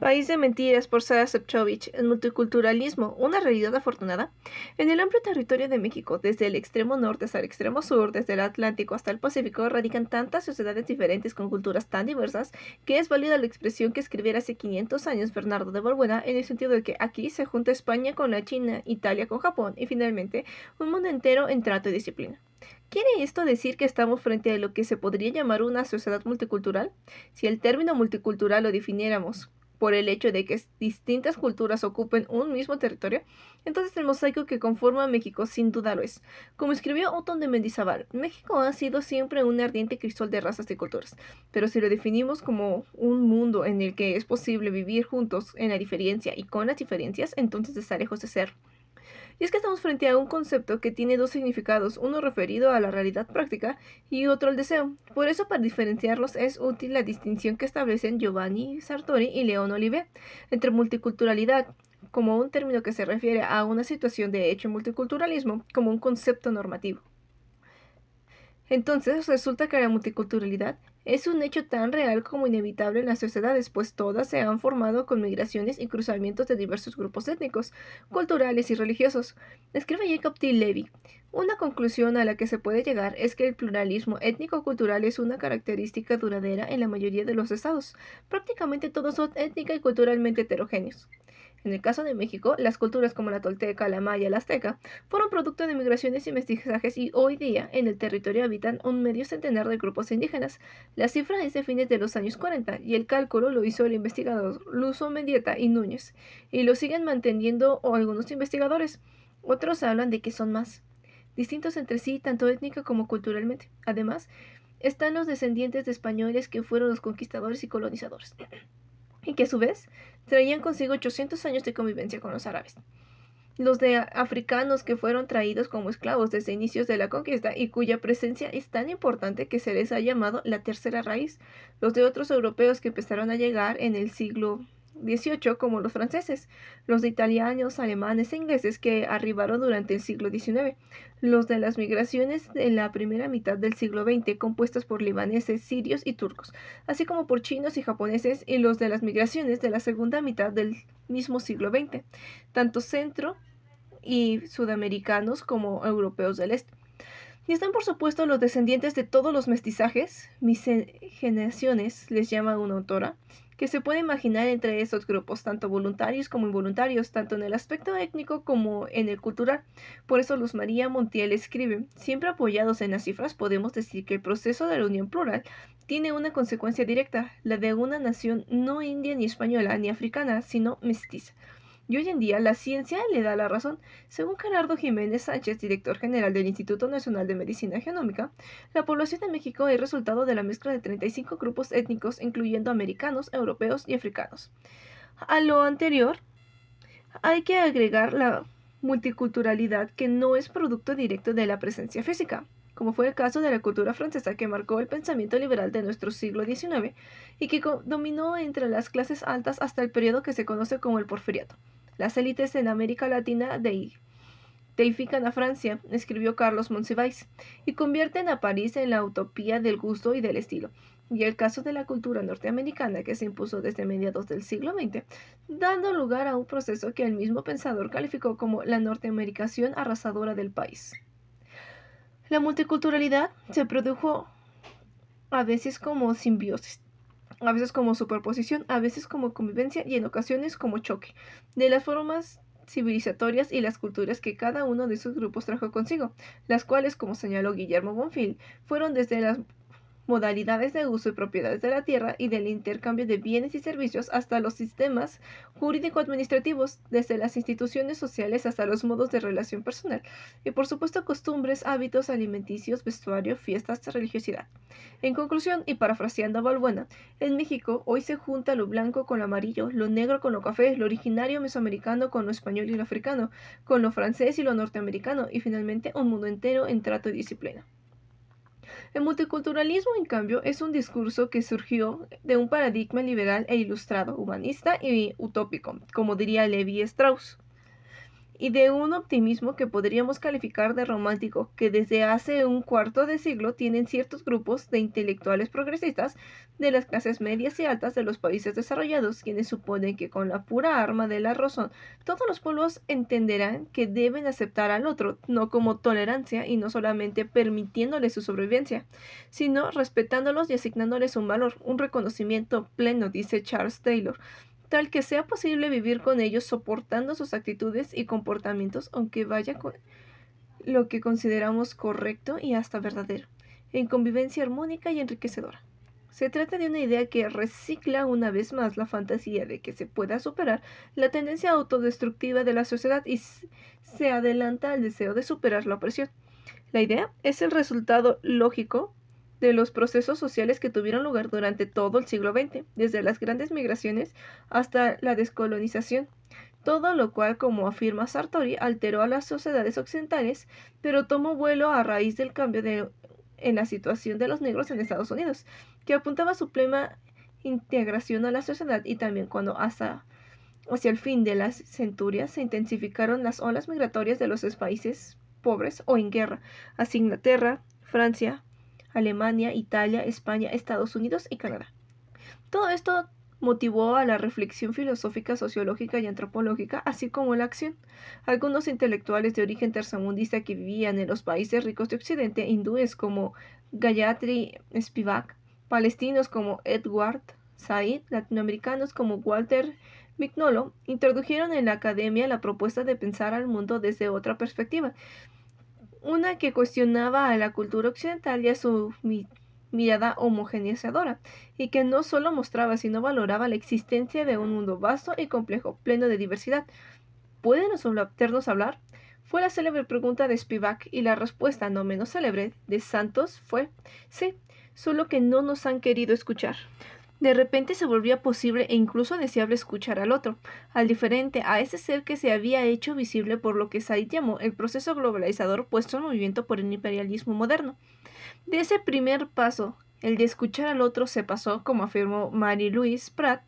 País de mentiras por Sara Sefcovic. El multiculturalismo, una realidad afortunada. En el amplio territorio de México, desde el extremo norte hasta el extremo sur, desde el Atlántico hasta el Pacífico, radican tantas sociedades diferentes con culturas tan diversas que es válida la expresión que escribiera hace 500 años Bernardo de Balbuena, en el sentido de que aquí se junta España con la China, Italia con Japón y finalmente un mundo entero en trato y disciplina. ¿Quiere esto decir que estamos frente a lo que se podría llamar una sociedad multicultural? Si el término multicultural lo definiéramos por el hecho de que distintas culturas ocupen un mismo territorio, entonces el mosaico que conforma a México sin duda lo es. Como escribió Otón de Mendizábal, México ha sido siempre un ardiente crisol de razas y culturas, pero si lo definimos como un mundo en el que es posible vivir juntos en la diferencia y con las diferencias, entonces está lejos de ser. Y es que estamos frente a un concepto que tiene dos significados, uno referido a la realidad práctica y otro al deseo. Por eso, para diferenciarlos es útil la distinción que establecen Giovanni Sartori y León Olivet entre multiculturalidad como un término que se refiere a una situación de hecho y multiculturalismo como un concepto normativo. Entonces resulta que la multiculturalidad es un hecho tan real como inevitable en las sociedades, pues todas se han formado con migraciones y cruzamientos de diversos grupos étnicos, culturales y religiosos. Escribe Jacob T. Levy. Una conclusión a la que se puede llegar es que el pluralismo étnico-cultural es una característica duradera en la mayoría de los estados. Prácticamente todos son étnica y culturalmente heterogéneos. En el caso de México, las culturas como la tolteca, la maya, la azteca fueron producto de migraciones y mestizajes y hoy día en el territorio habitan un medio centenar de grupos indígenas. La cifra es de fines de los años 40 y el cálculo lo hizo el investigador Luso Mendieta y Núñez y lo siguen manteniendo algunos investigadores. Otros hablan de que son más, distintos entre sí tanto étnica como culturalmente. Además, están los descendientes de españoles que fueron los conquistadores y colonizadores y que a su vez traían consigo 800 años de convivencia con los árabes. Los de africanos que fueron traídos como esclavos desde inicios de la conquista y cuya presencia es tan importante que se les ha llamado la tercera raíz. Los de otros europeos que empezaron a llegar en el siglo XVIII como los franceses, los de italianos, alemanes e ingleses que arribaron durante el siglo XIX, los de las migraciones en la primera mitad del siglo XX compuestas por libaneses, sirios y turcos, así como por chinos y japoneses, y los de las migraciones de la segunda mitad del mismo siglo XX, tanto centro y sudamericanos como europeos del este. Y están por supuesto los descendientes de todos los mestizajes, miscegenaciones, les llama una autora, que se puede imaginar entre esos grupos, tanto voluntarios como involuntarios, tanto en el aspecto étnico como en el cultural. Por eso Luz María Montiel escribe, siempre apoyados en las cifras, podemos decir que el proceso de la unión plural tiene una consecuencia directa, la de una nación no india ni española ni africana, sino mestiza. Y hoy en día la ciencia le da la razón. Según Gerardo Jiménez Sánchez, director general del Instituto Nacional de Medicina Genómica, la población de México es resultado de la mezcla de 35 grupos étnicos, incluyendo americanos, europeos y africanos. A lo anterior, hay que agregar la multiculturalidad que no es producto directo de la presencia física, como fue el caso de la cultura francesa que marcó el pensamiento liberal de nuestro siglo XIX y que dominó entre las clases altas hasta el periodo que se conoce como el Porfiriato. Las élites en América Latina deifican a Francia, escribió Carlos Monsiváis, y convierten a París en la utopía del gusto y del estilo. Y el caso de la cultura norteamericana que se impuso desde mediados del siglo XX, dando lugar a un proceso que el mismo pensador calificó como la norteamericación arrasadora del país. La multiculturalidad se produjo a veces como simbiosis, a veces como superposición, a veces como convivencia y en ocasiones como choque de las formas civilizatorias y las culturas que cada uno de esos grupos trajo consigo, las cuales, como señaló Guillermo Bonfil, fueron desde las modalidades de uso y propiedades de la tierra y del intercambio de bienes y servicios hasta los sistemas jurídico-administrativos, desde las instituciones sociales hasta los modos de relación personal, y por supuesto costumbres, hábitos alimenticios, vestuario, fiestas, religiosidad. En conclusión, y parafraseando a Balbuena, en México hoy se junta lo blanco con lo amarillo, lo negro con lo café, lo originario mesoamericano con lo español y lo africano, con lo francés y lo norteamericano, y finalmente un mundo entero en trato y disciplina. El multiculturalismo, en cambio, es un discurso que surgió de un paradigma liberal e ilustrado, humanista y utópico, como diría Levi Strauss, y de un optimismo que podríamos calificar de romántico, que desde hace un cuarto de siglo tienen ciertos grupos de intelectuales progresistas de las clases medias y altas de los países desarrollados, quienes suponen que con la pura arma de la razón todos los pueblos entenderán que deben aceptar al otro, no como tolerancia y no solamente permitiéndole su sobrevivencia, sino respetándolos y asignándoles un valor, un reconocimiento pleno, dice Charles Taylor, tal que sea posible vivir con ellos soportando sus actitudes y comportamientos, aunque vaya con lo que consideramos correcto y hasta verdadero, en convivencia armónica y enriquecedora. Se trata de una idea que recicla una vez más la fantasía de que se pueda superar la tendencia autodestructiva de la sociedad y se adelanta al deseo de superar la opresión. La idea es el resultado lógico de los procesos sociales que tuvieron lugar durante todo el siglo XX, desde las grandes migraciones hasta la descolonización, todo lo cual, como afirma Sartori, alteró a las sociedades occidentales, pero tomó vuelo a raíz del cambio en la situación de los negros en Estados Unidos, que apuntaba a su plena integración a la sociedad y también cuando hacia el fin de las centurias se intensificaron las olas migratorias de los países pobres o en guerra, hacia Inglaterra, Francia, Alemania, Italia, España, Estados Unidos y Canadá. Todo esto motivó a la reflexión filosófica, sociológica y antropológica, así como la acción. Algunos intelectuales de origen tercermundista que vivían en los países ricos de Occidente, hindúes como Gayatri Spivak, palestinos como Edward Said, latinoamericanos como Walter Mignolo, introdujeron en la academia la propuesta de pensar al mundo desde otra perspectiva, una que cuestionaba a la cultura occidental y a su mirada homogeneizadora, y que no solo mostraba sino valoraba la existencia de un mundo vasto y complejo, pleno de diversidad. ¿Pueden los subalternos hablar? Fue la célebre pregunta de Spivak, y la respuesta no menos célebre de Santos fue sí, solo que no nos han querido escuchar. De repente se volvía posible e incluso deseable escuchar al otro, al diferente, a ese ser que se había hecho visible por lo que Said llamó el proceso globalizador puesto en movimiento por el imperialismo moderno. De ese primer paso, el de escuchar al otro, se pasó, como afirmó Marie-Louise Pratt,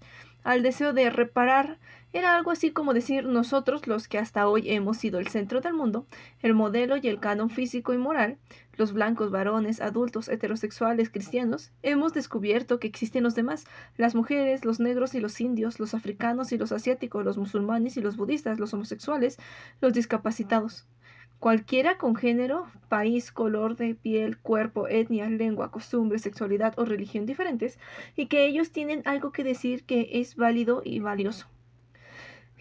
al deseo de reparar. Era algo así como decir nosotros, los que hasta hoy hemos sido el centro del mundo, el modelo y el canon físico y moral, los blancos, varones, adultos, heterosexuales, cristianos, hemos descubierto que existen los demás, las mujeres, los negros y los indios, los africanos y los asiáticos, los musulmanes y los budistas, los homosexuales, los discapacitados. Cualquiera con género, país, color de piel, cuerpo, etnia, lengua, costumbre, sexualidad o religión diferentes, y que ellos tienen algo que decir que es válido y valioso.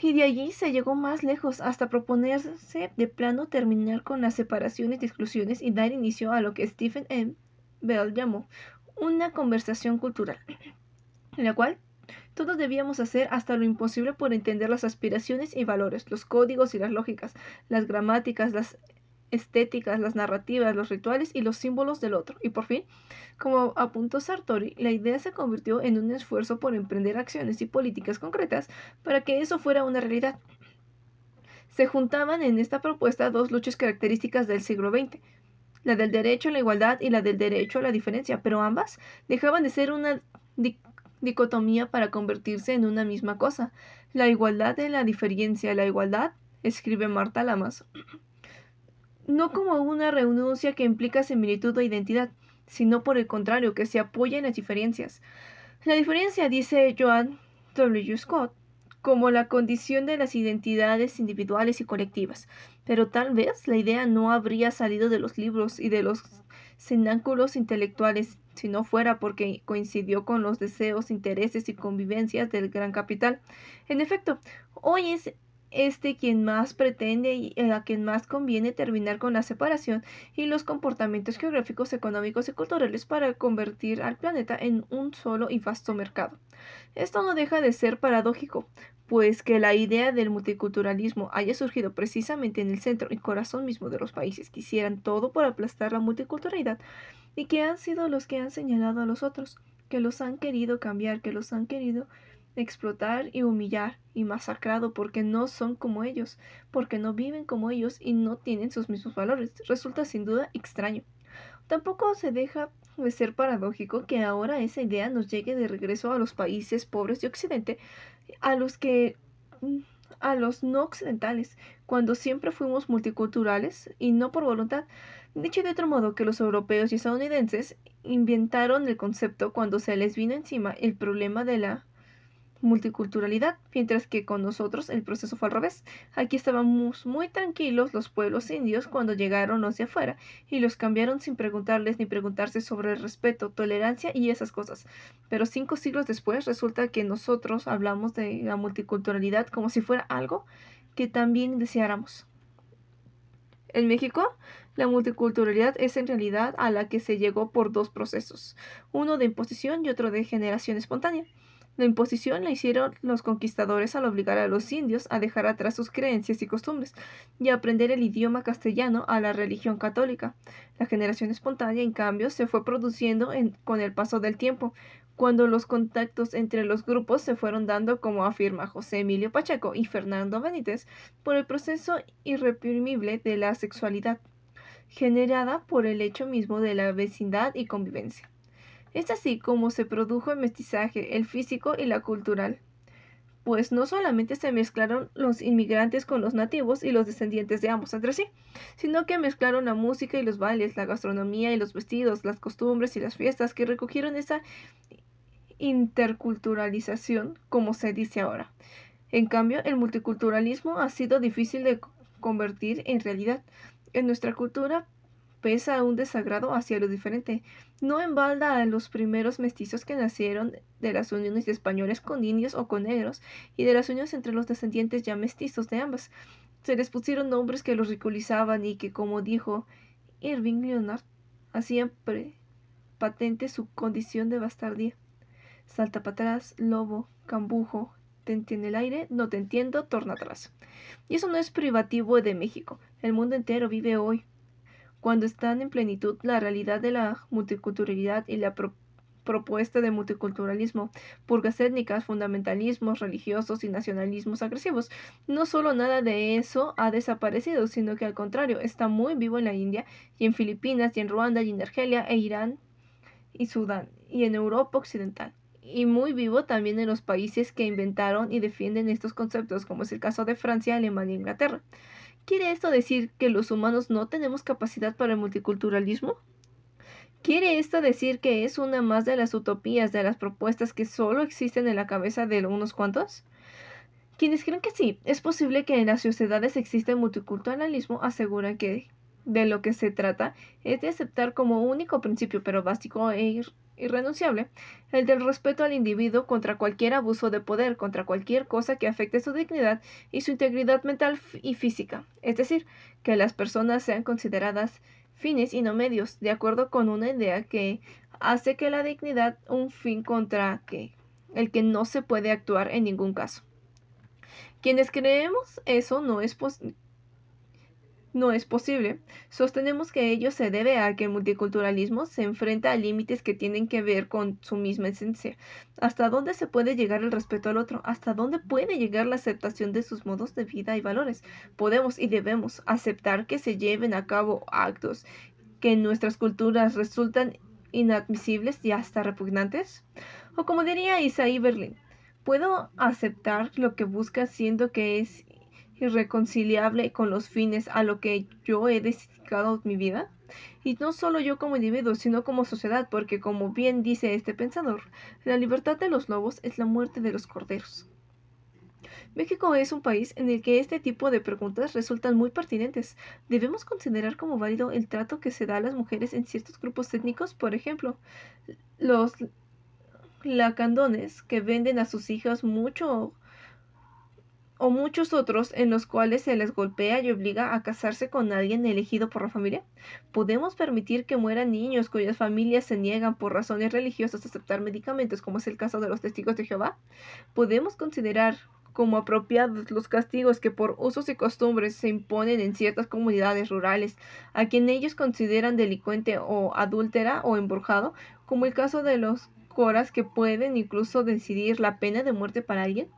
Y de allí se llegó más lejos hasta proponerse de plano terminar con las separaciones y exclusiones y dar inicio a lo que Stephen M. Bell llamó una conversación cultural, en la cual todos debíamos hacer hasta lo imposible por entender las aspiraciones y valores, los códigos y las lógicas, las gramáticas, las estéticas, las narrativas, los rituales y los símbolos del otro. Y por fin, como apuntó Sartori, la idea se convirtió en un esfuerzo por emprender acciones y políticas concretas para que eso fuera una realidad. Se juntaban en esta propuesta dos luchas características del siglo XX, la del derecho a la igualdad y la del derecho a la diferencia, pero ambas dejaban de ser una dicotomía para convertirse en una misma cosa. La igualdad en la diferencia, la igualdad, escribe Marta Lamas, no como una renuncia que implica similitud o identidad, sino por el contrario, que se apoya en las diferencias. La diferencia, dice Joan W. Scott, como la condición de las identidades individuales y colectivas. Pero tal vez la idea no habría salido de los libros y de los cenáculos intelectuales si no fuera porque coincidió con los deseos, intereses y convivencias del gran capital. En efecto, hoy es quien más pretende y a quien más conviene terminar con la separación y los comportamientos geográficos, económicos y culturales para convertir al planeta en un solo y vasto mercado. Esto no deja de ser paradójico, pues que la idea del multiculturalismo haya surgido precisamente en el centro y corazón mismo de los países que hicieran todo por aplastar la multiculturalidad y que han sido los que han señalado a los otros, que los han querido cambiar, que los han querido explotar y humillar y masacrado porque no son como ellos, porque no viven como ellos y no tienen sus mismos valores. Resulta sin duda extraño. Tampoco se deja de ser paradójico que ahora esa idea nos llegue de regreso a los países pobres de Occidente, a los que a los no occidentales, cuando siempre fuimos multiculturales y no por voluntad. Dicho de otro modo, que los europeos y estadounidenses inventaron el concepto cuando se les vino encima el problema de la multiculturalidad, mientras que con nosotros el proceso fue al revés. Aquí estábamos muy tranquilos los pueblos indios cuando llegaron los de afuera y los cambiaron sin preguntarles ni preguntarse sobre el respeto, tolerancia y esas cosas. Pero 5 siglos después resulta que nosotros hablamos de la multiculturalidad como si fuera algo que también deseáramos. En México, la multiculturalidad es en realidad a la que se llegó por dos procesos, uno de imposición y otro de generación espontánea. La imposición la hicieron los conquistadores al obligar a los indios a dejar atrás sus creencias y costumbres y a aprender el idioma castellano a la religión católica. La generación espontánea, en cambio, se fue produciendo con el paso del tiempo, cuando los contactos entre los grupos se fueron dando, como afirma José Emilio Pacheco y Fernando Benítez, por el proceso irreprimible de la sexualidad, generada por el hecho mismo de la vecindad y convivencia. Es así como se produjo el mestizaje, el físico y la cultural, pues no solamente se mezclaron los inmigrantes con los nativos y los descendientes de ambos entre sí, sino que mezclaron la música y los bailes, la gastronomía y los vestidos, las costumbres y las fiestas que recogieron esa interculturalización, como se dice ahora. En cambio, el multiculturalismo ha sido difícil de convertir en realidad. En nuestra cultura pesa un desagrado hacia lo diferente. No en balda a los primeros mestizos que nacieron de las uniones de españoles con indios o con negros y de las uniones entre los descendientes ya mestizos de ambas. Se les pusieron nombres que los ridiculizaban y que, como dijo Irving Leonard, hacían patente su condición de bastardía. Salta para atrás, lobo, cambujo, te entiende el aire, no te entiendo, torna atrás. Y eso no es privativo de México. El mundo entero vive hoy, cuando están en plenitud la realidad de la multiculturalidad y la propuesta de multiculturalismo, purgas étnicas, fundamentalismos religiosos y nacionalismos agresivos. No solo nada de eso ha desaparecido, sino que al contrario, está muy vivo en la India y en Filipinas y en Ruanda y en Argelia e Irán y Sudán y en Europa Occidental. Y muy vivo también en los países que inventaron y defienden estos conceptos, como es el caso de Francia, Alemania e Inglaterra. ¿Quiere esto decir que los humanos no tenemos capacidad para el multiculturalismo? ¿Quiere esto decir que es una más de las utopías, de las propuestas que solo existen en la cabeza de unos cuantos? Quienes creen que sí, es posible que en las sociedades exista el multiculturalismo aseguran que de lo que se trata es de aceptar como único principio, pero básico e irrenunciable, el del respeto al individuo contra cualquier abuso de poder, contra cualquier cosa que afecte su dignidad y su integridad mental y física. Es decir, que las personas sean consideradas fines y no medios, de acuerdo con una idea que hace que la dignidad un fin contra el que no se puede actuar en ningún caso. Quienes creemos eso no es posible. Sostenemos que ello se debe a que el multiculturalismo se enfrenta a límites que tienen que ver con su misma esencia. ¿Hasta dónde se puede llegar el respeto al otro? ¿Hasta dónde puede llegar la aceptación de sus modos de vida y valores? Podemos y debemos aceptar que se lleven a cabo actos que en nuestras culturas resultan inadmisibles y hasta repugnantes. O como diría Isaí Berlin, ¿puedo aceptar lo que busca siendo que es irreconciliable con los fines a lo que yo he dedicado mi vida? Y no solo yo como individuo, sino como sociedad, porque como bien dice este pensador, la libertad de los lobos es la muerte de los corderos. México es un país en el que este tipo de preguntas resultan muy pertinentes. Debemos considerar como válido el trato que se da a las mujeres en ciertos grupos étnicos, por ejemplo, los lacandones que venden a sus hijas mucho o muchos otros en los cuales se les golpea y obliga a casarse con alguien elegido por la familia. ¿Podemos permitir que mueran niños cuyas familias se niegan por razones religiosas a aceptar medicamentos, como es el caso de los testigos de Jehová? ¿Podemos considerar como apropiados los castigos que por usos y costumbres se imponen en ciertas comunidades rurales a quien ellos consideran delincuente o adúltera o embrujado, como el caso de los coras que pueden incluso decidir la pena de muerte para alguien?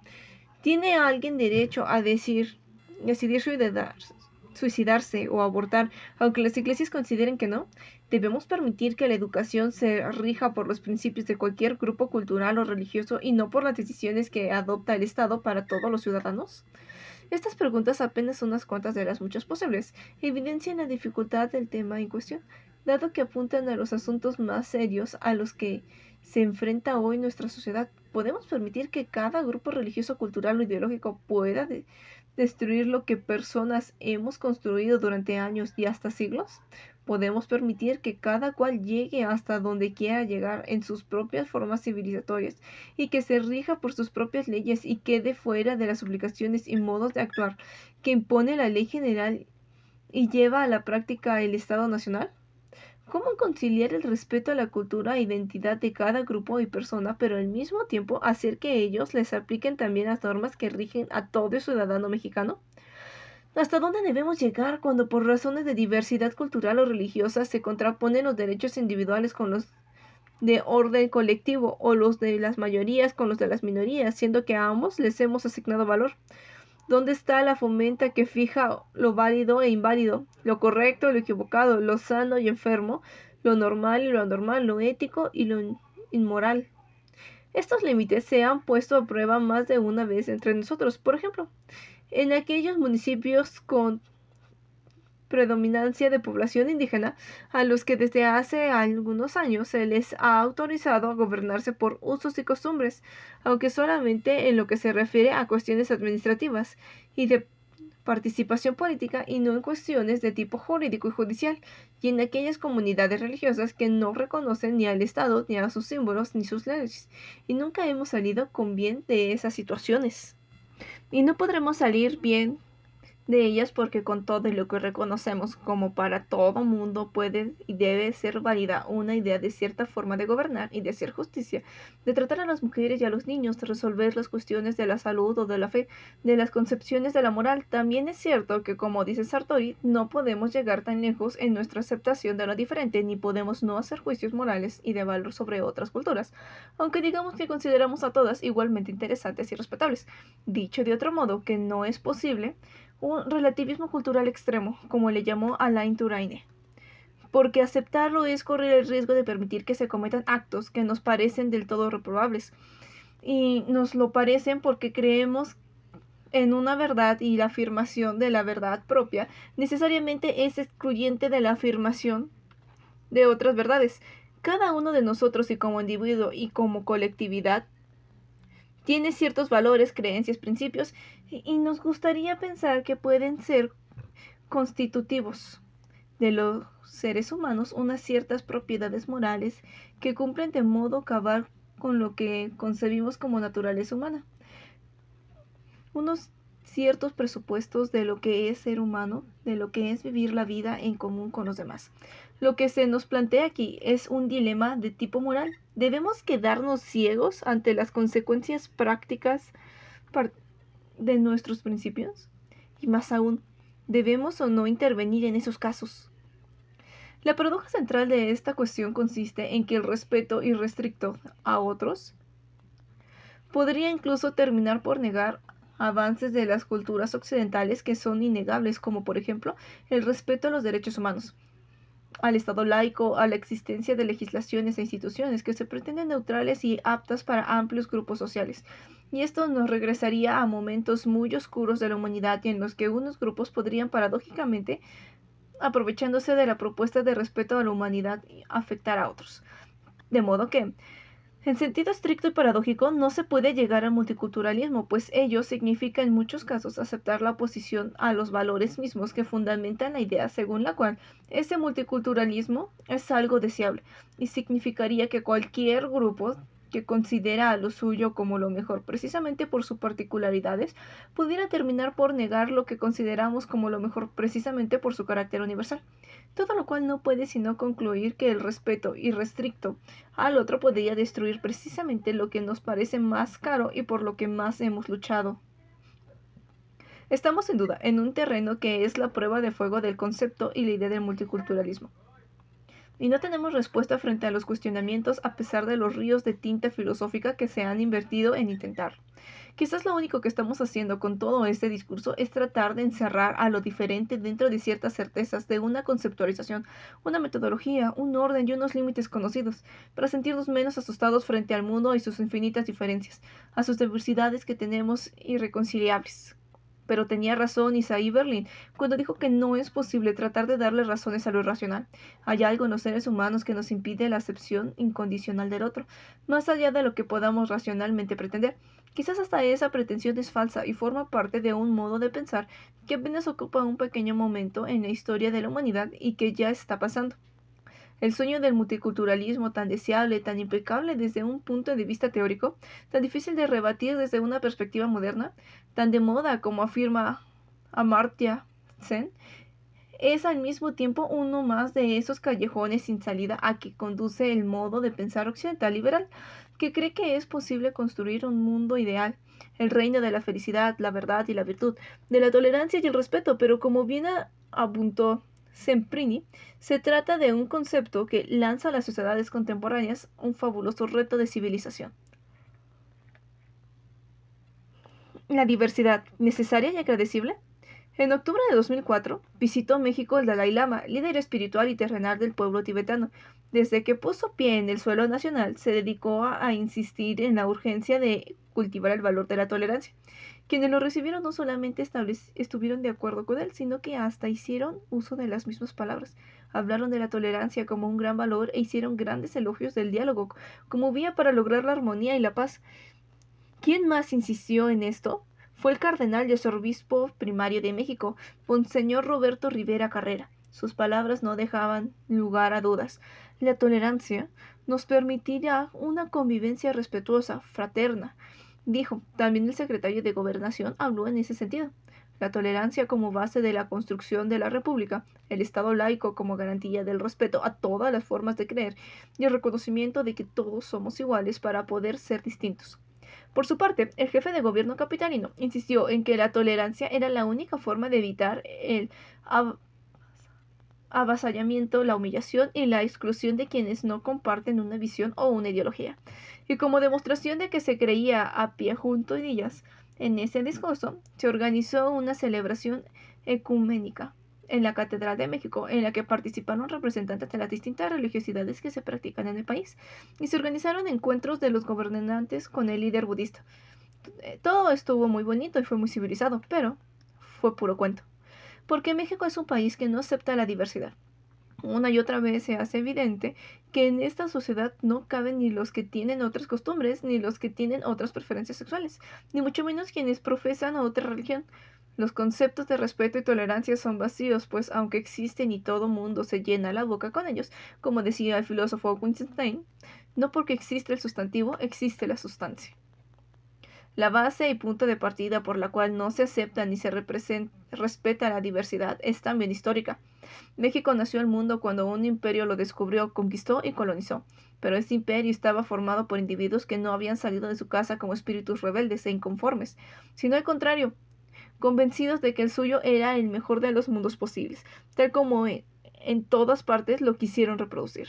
¿Tiene alguien derecho a decidir suicidarse o abortar, aunque las iglesias consideren que no. Debemos permitir que la educación se rija por los principios de cualquier grupo cultural o religioso y no por las decisiones que adopta el Estado para todos los ciudadanos. Estas preguntas, apenas unas cuantas de las muchas posibles, evidencian la dificultad del tema en cuestión, dado que apuntan a los asuntos más serios a los que se enfrenta hoy nuestra sociedad. ¿Podemos permitir que cada grupo religioso, cultural o ideológico pueda destruir lo que personas hemos construido durante años y hasta siglos? ¿Podemos permitir que cada cual llegue hasta donde quiera llegar en sus propias formas civilizatorias y que se rija por sus propias leyes y quede fuera de las obligaciones y modos de actuar que impone la ley general y lleva a la práctica el Estado nacional? ¿Cómo conciliar el respeto a la cultura e identidad de cada grupo y persona, pero al mismo tiempo hacer que ellos les apliquen también las normas que rigen a todo ciudadano mexicano? ¿Hasta dónde debemos llegar cuando por razones de diversidad cultural o religiosa se contraponen los derechos individuales con los de orden colectivo o los de las mayorías con los de las minorías, siendo que a ambos les hemos asignado valor? ¿Dónde está la fomenta que fija lo válido e inválido, lo correcto y lo equivocado, lo sano y enfermo, lo normal y lo anormal, lo ético y lo inmoral? Estos límites se han puesto a prueba más de una vez entre nosotros. Por ejemplo, en aquellos municipios con predominancia de población indígena, a los que desde hace algunos años se les ha autorizado a gobernarse por usos y costumbres, aunque solamente en lo que se refiere a cuestiones administrativas y de participación política y no en cuestiones de tipo jurídico y judicial, y en aquellas comunidades religiosas que no reconocen ni al Estado, ni a sus símbolos, ni sus leyes, y nunca hemos salido con bien de esas situaciones. Y no podremos salir bien de ellas porque con todo lo que reconocemos como para todo mundo puede y debe ser válida una idea de cierta forma de gobernar y de hacer justicia, de tratar a las mujeres y a los niños, de resolver las cuestiones de la salud o de la fe, de las concepciones de la moral. También es cierto que, como dice Sartori, no podemos llegar tan lejos en nuestra aceptación de lo diferente, ni podemos no hacer juicios morales y de valor sobre otras culturas, aunque digamos que consideramos a todas igualmente interesantes y respetables. Dicho de otro modo, que no es posible un relativismo cultural extremo, como le llamó Alain Touraine, porque aceptarlo es correr el riesgo de permitir que se cometan actos que nos parecen del todo reprobables, y nos lo parecen porque creemos en una verdad y la afirmación de la verdad propia necesariamente es excluyente de la afirmación de otras verdades. Cada uno de nosotros y como individuo y como colectividad tiene ciertos valores, creencias, principios, y nos gustaría pensar que pueden ser constitutivos de los seres humanos unas ciertas propiedades morales que cumplen de modo cabal con lo que concebimos como naturaleza humana. Unos ciertos presupuestos de lo que es ser humano, de lo que es vivir la vida en común con los demás. Lo que se nos plantea aquí es un dilema de tipo moral. ¿Debemos quedarnos ciegos ante las consecuencias prácticas de nuestros principios? Y más aún, ¿debemos o no intervenir en esos casos? La paradoja central de esta cuestión consiste en que el respeto irrestricto a otros podría incluso terminar por negar avances de las culturas occidentales que son innegables, como por ejemplo el respeto a los derechos humanos, al Estado laico, a la existencia de legislaciones e instituciones que se pretenden neutrales y aptas para amplios grupos sociales. Y esto nos regresaría a momentos muy oscuros de la humanidad y en los que unos grupos podrían paradójicamente, aprovechándose de la propuesta de respeto a la humanidad, afectar a otros. De modo que, en sentido estricto y paradójico, no se puede llegar al multiculturalismo, pues ello significa en muchos casos aceptar la oposición a los valores mismos que fundamentan la idea según la cual ese multiculturalismo es algo deseable, y significaría que cualquier grupo que considera a lo suyo como lo mejor precisamente por sus particularidades, pudiera terminar por negar lo que consideramos como lo mejor precisamente por su carácter universal. Todo lo cual no puede sino concluir que el respeto irrestricto al otro podría destruir precisamente lo que nos parece más caro y por lo que más hemos luchado. Estamos sin duda en un terreno que es la prueba de fuego del concepto y la idea del multiculturalismo. Y no tenemos respuesta frente a los cuestionamientos a pesar de los ríos de tinta filosófica que se han invertido en intentar. Quizás lo único que estamos haciendo con todo este discurso es tratar de encerrar a lo diferente dentro de ciertas certezas de una conceptualización, una metodología, un orden y unos límites conocidos, para sentirnos menos asustados frente al mundo y sus infinitas diferencias, a sus diversidades que tenemos irreconciliables. Pero tenía razón Isaiah Berlin cuando dijo que no es posible tratar de darle razones a lo irracional. Hay algo en los seres humanos que nos impide la acepción incondicional del otro, más allá de lo que podamos racionalmente pretender. Quizás hasta esa pretensión es falsa y forma parte de un modo de pensar que apenas ocupa un pequeño momento en la historia de la humanidad y que ya está pasando. El sueño del multiculturalismo, tan deseable, tan impecable desde un punto de vista teórico, tan difícil de rebatir desde una perspectiva moderna, tan de moda como afirma Amartya Sen, es al mismo tiempo uno más de esos callejones sin salida a que conduce el modo de pensar occidental liberal, que cree que es posible construir un mundo ideal, el reino de la felicidad, la verdad y la virtud, de la tolerancia y el respeto, pero como bien apuntó Semprini, se trata de un concepto que lanza a las sociedades contemporáneas un fabuloso reto de civilización. La diversidad, necesaria y agradecible. En octubre de 2004, visitó México el Dalai Lama, líder espiritual y terrenal del pueblo tibetano. Desde que puso pie en el suelo nacional, se dedicó a insistir en la urgencia de cultivar el valor de la tolerancia. Quienes lo recibieron no solamente estuvieron de acuerdo con él, sino que hasta hicieron uso de las mismas palabras. Hablaron de la tolerancia como un gran valor e hicieron grandes elogios del diálogo como vía para lograr la armonía y la paz. ¿Quién más insistió en esto? Fue el cardenal y arzobispo primario de México, Monseñor Roberto Rivera Carrera. Sus palabras no dejaban lugar a dudas. La tolerancia nos permitirá una convivencia respetuosa, fraterna, dijo. También el secretario de Gobernación habló en ese sentido. La tolerancia como base de la construcción de la República, el Estado laico como garantía del respeto a todas las formas de creer y el reconocimiento de que todos somos iguales para poder ser distintos. Por su parte, el jefe de gobierno capitalino insistió en que la tolerancia era la única forma de evitar el avasallamiento, la humillación y la exclusión de quienes no comparten una visión o una ideología. Y como demostración de que se creía a pie juntillas en ese discurso, se organizó una celebración ecuménica en la Catedral de México, en la que participaron representantes de las distintas religiosidades que se practican en el país, y se organizaron encuentros de los gobernantes con el líder budista. Todo estuvo muy bonito y fue muy civilizado, pero fue puro cuento. Porque México es un país que no acepta la diversidad. Una y otra vez se hace evidente que en esta sociedad no caben ni los que tienen otras costumbres, ni los que tienen otras preferencias sexuales, ni mucho menos quienes profesan otra religión. Los conceptos de respeto y tolerancia son vacíos, pues aunque existen y todo mundo se llena la boca con ellos, como decía el filósofo Wittgenstein, no porque existe el sustantivo, existe la sustancia. La base y punto de partida por la cual no se acepta ni se respeta la diversidad es también histórica. México nació al mundo cuando un imperio lo descubrió, conquistó y colonizó, pero este imperio estaba formado por individuos que no habían salido de su casa como espíritus rebeldes e inconformes, sino al contrario, convencidos de que el suyo era el mejor de los mundos posibles, tal como en todas partes lo quisieron reproducir.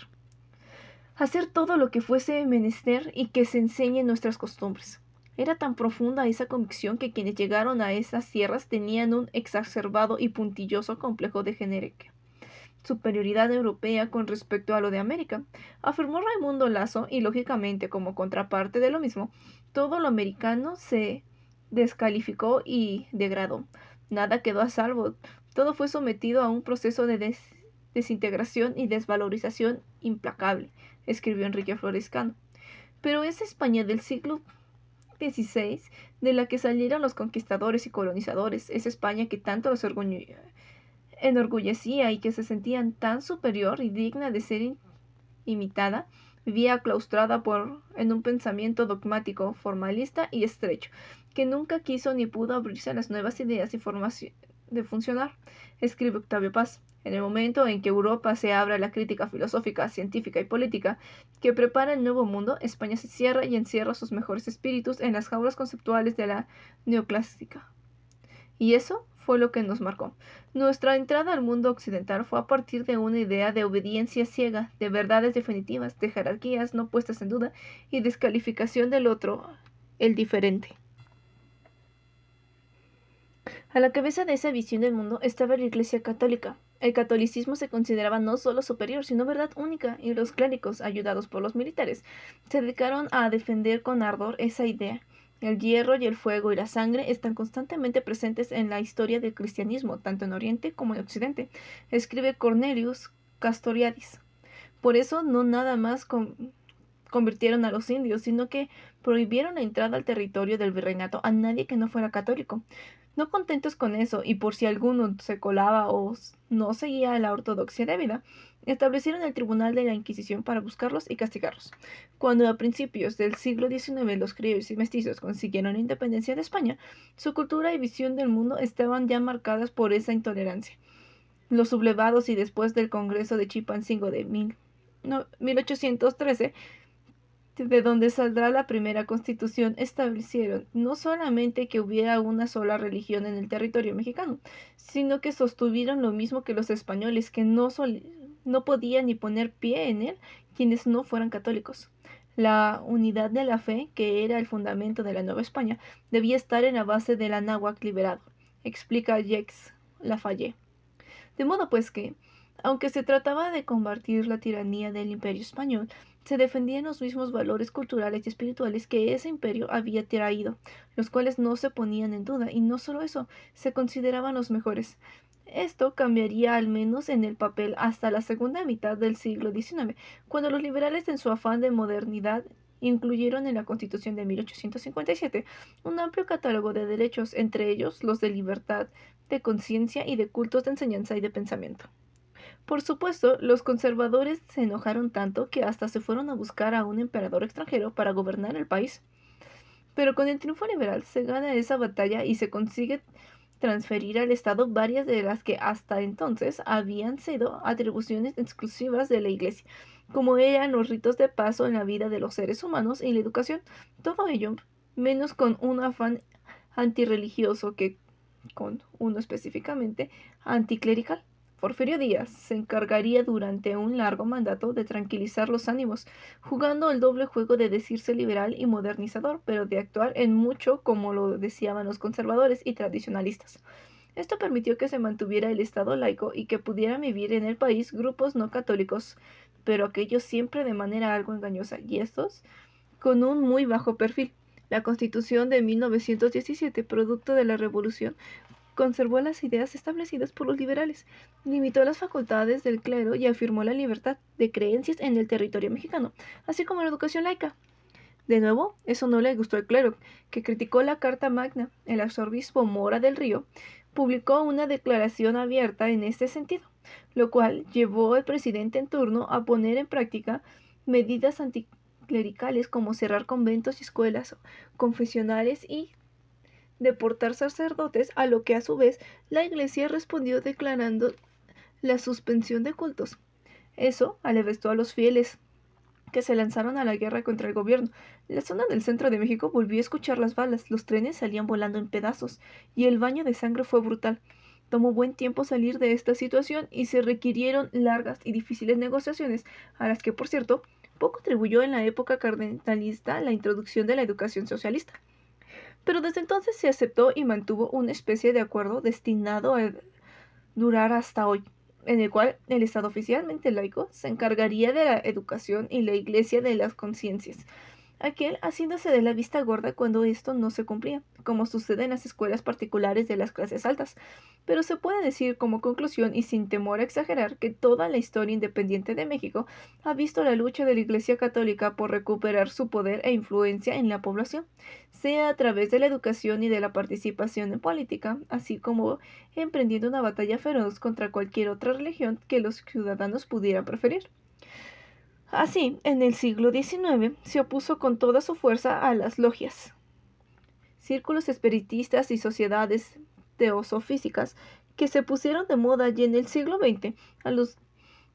Hacer todo lo que fuese menester y que se enseñen nuestras costumbres. Era tan profunda esa convicción que quienes llegaron a esas tierras tenían un exacerbado y puntilloso complejo de superioridad europea con respecto a lo de América, afirmó Raimundo Lazo, y lógicamente como contraparte de lo mismo, todo lo americano se descalificó y degradó. Nada quedó a salvo, todo fue sometido a un proceso de desintegración y desvalorización implacable, escribió Enrique Flores Cano. Pero esa España del siglo XVI, de la que salieron los conquistadores y colonizadores, esa España que tanto los enorgullecía y que se sentían tan superior y digna de ser imitada, vivía claustrada en un pensamiento dogmático, formalista y estrecho, que nunca quiso ni pudo abrirse a las nuevas ideas y formas de funcionar, escribe Octavio Paz. En el momento en que Europa se abre a la crítica filosófica, científica y política que prepara el nuevo mundo, España se cierra y encierra sus mejores espíritus en las jaulas conceptuales de la neoclásica. Y eso fue lo que nos marcó. Nuestra entrada al mundo occidental fue a partir de una idea de obediencia ciega, de verdades definitivas, de jerarquías no puestas en duda y descalificación del otro, el diferente. A la cabeza de esa visión del mundo estaba la Iglesia católica. El catolicismo se consideraba no solo superior, sino verdad única, y los clérigos, ayudados por los militares, se dedicaron a defender con ardor esa idea. El hierro y el fuego y la sangre están constantemente presentes en la historia del cristianismo, tanto en Oriente como en Occidente, escribe Cornelius Castoriadis. Por eso no nada más convirtieron a los indios, sino que prohibieron la entrada al territorio del virreinato a nadie que no fuera católico. No contentos con eso, y por si alguno se colaba o no seguía la ortodoxia debida, establecieron el Tribunal de la Inquisición para buscarlos y castigarlos. Cuando a principios del siglo XIX los criollos y mestizos consiguieron la independencia de España, su cultura y visión del mundo estaban ya marcadas por esa intolerancia. Los sublevados y después del Congreso de Chilpancingo de 1813, de donde saldrá la primera constitución, establecieron no solamente que hubiera una sola religión en el territorio mexicano, sino que sostuvieron lo mismo que los españoles, que no podían ni poner pie en él quienes no fueran católicos. La unidad de la fe, que era el fundamento de la Nueva España, debía estar en la base del anáhuac liberado, explica Jacques Lafayette. De modo pues que, aunque se trataba de combatir la tiranía del Imperio español, se defendían los mismos valores culturales y espirituales que ese imperio había traído, los cuales no se ponían en duda, y no solo eso, se consideraban los mejores. Esto cambiaría al menos en el papel hasta la segunda mitad del siglo XIX, cuando los liberales en su afán de modernidad incluyeron en la Constitución de 1857 un amplio catálogo de derechos, entre ellos los de libertad de conciencia y de cultos de enseñanza y de pensamiento. Por supuesto, los conservadores se enojaron tanto que hasta se fueron a buscar a un emperador extranjero para gobernar el país. Pero con el triunfo liberal se gana esa batalla y se consigue transferir al Estado varias de las que hasta entonces habían sido atribuciones exclusivas de la Iglesia, como eran los ritos de paso en la vida de los seres humanos y la educación. Todo ello, menos con un afán antirreligioso que con uno específicamente anticlerical. Porfirio Díaz se encargaría durante un largo mandato de tranquilizar los ánimos, jugando el doble juego de decirse liberal y modernizador, pero de actuar en mucho como lo deseaban los conservadores y tradicionalistas. Esto permitió que se mantuviera el Estado laico y que pudieran vivir en el país grupos no católicos, pero aquellos siempre de manera algo engañosa, y estos con un muy bajo perfil. La Constitución de 1917, producto de la Revolución, conservó las ideas establecidas por los liberales, limitó las facultades del clero y afirmó la libertad de creencias en el territorio mexicano, así como la educación laica. De nuevo, eso no le gustó al clero, que criticó la Carta Magna. El arzobispo Mora del Río publicó una declaración abierta en este sentido, lo cual llevó al presidente en turno a poner en práctica medidas anticlericales como cerrar conventos y escuelas confesionales y deportar sacerdotes, a lo que a su vez la Iglesia respondió declarando la suspensión de cultos. Eso alevestó a los fieles, que se lanzaron a la guerra contra el gobierno. La zona del centro de México volvió a escuchar las balas, los trenes salían volando en pedazos, y el baño de sangre fue brutal. Tomó buen tiempo salir de esta situación y se requirieron largas y difíciles negociaciones, a las que, por cierto, poco atribuyó en la época cardenalista la introducción de la educación socialista. Pero desde entonces se aceptó y mantuvo una especie de acuerdo destinado a durar hasta hoy, en el cual el Estado oficialmente laico se encargaría de la educación y la Iglesia de las conciencias, aquel haciéndose de la vista gorda cuando esto no se cumplía, como sucede en las escuelas particulares de las clases altas. Pero se puede decir como conclusión y sin temor a exagerar que toda la historia independiente de México ha visto la lucha de la Iglesia Católica por recuperar su poder e influencia en la población, sea a través de la educación y de la participación en política, así como emprendiendo una batalla feroz contra cualquier otra religión que los ciudadanos pudieran preferir. Así, en el siglo XIX se opuso con toda su fuerza a las logias, círculos espiritistas y sociedades teosofísicas que se pusieron de moda, y en el siglo XX a los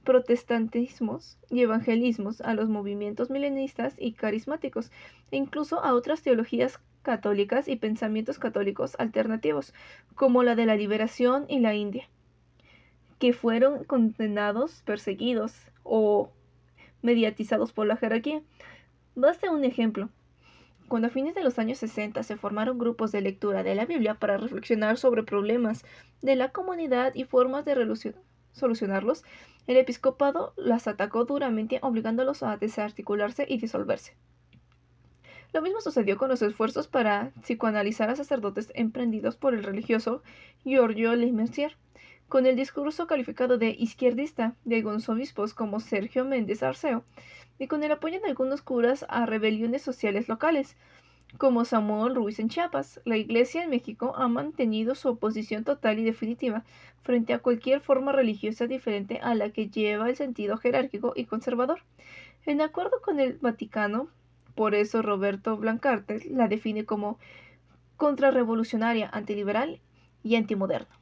protestantismos y evangelismos, a los movimientos milenistas y carismáticos, e incluso a otras teologías católicas y pensamientos católicos alternativos, como la de la liberación y la India, que fueron condenados, perseguidos o mediatizados por la jerarquía. Basta un ejemplo. Cuando a fines de los años 60 se formaron grupos de lectura de la Biblia para reflexionar sobre problemas de la comunidad y formas de solucionarlos, el episcopado las atacó duramente, obligándolos a desarticularse y disolverse. Lo mismo sucedió con los esfuerzos para psicoanalizar a sacerdotes emprendidos por el religioso Giorgio Le Mercier, con el discurso calificado de izquierdista de algunos obispos como Sergio Méndez Arceo, y con el apoyo de algunos curas a rebeliones sociales locales, como Samuel Ruiz en Chiapas. La Iglesia en México ha mantenido su oposición total y definitiva frente a cualquier forma religiosa diferente a la que lleva el sentido jerárquico y conservador. En acuerdo con el Vaticano, por eso Roberto Blancarte la define como contrarrevolucionaria, antiliberal y antimoderna.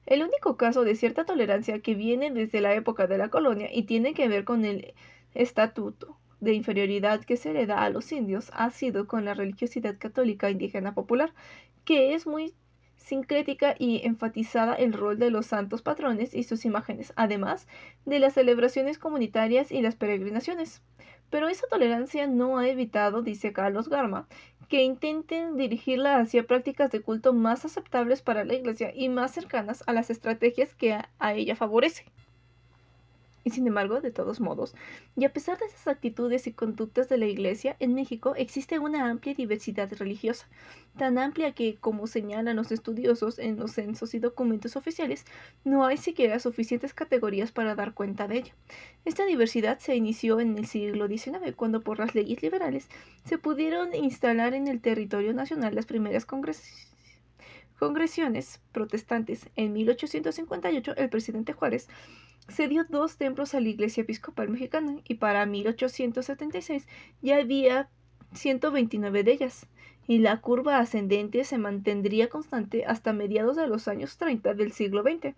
El único caso de cierta tolerancia que viene desde la época de la colonia y tiene que ver con el estatuto de inferioridad que se le da a los indios ha sido con la religiosidad católica indígena popular, que es muy sincrética y enfatizada el rol de los santos patrones y sus imágenes, además de las celebraciones comunitarias y las peregrinaciones. Pero esa tolerancia no ha evitado, dice Carlos Garma, que intenten dirigirla hacia prácticas de culto más aceptables para la Iglesia y más cercanas a las estrategias que a ella favorece. Y sin embargo, de todos modos, y a pesar de esas actitudes y conductas de la Iglesia, en México existe una amplia diversidad religiosa, tan amplia que, como señalan los estudiosos en los censos y documentos oficiales, no hay siquiera suficientes categorías para dar cuenta de ella. Esta diversidad se inició en el siglo XIX, cuando por las leyes liberales se pudieron instalar en el territorio nacional las primeras congresiones protestantes. En 1858, el presidente Juárez cedió 2 templos a la Iglesia Episcopal Mexicana y para 1876 ya había 129 de ellas, y la curva ascendente se mantendría constante hasta mediados de los años 30 del siglo XX.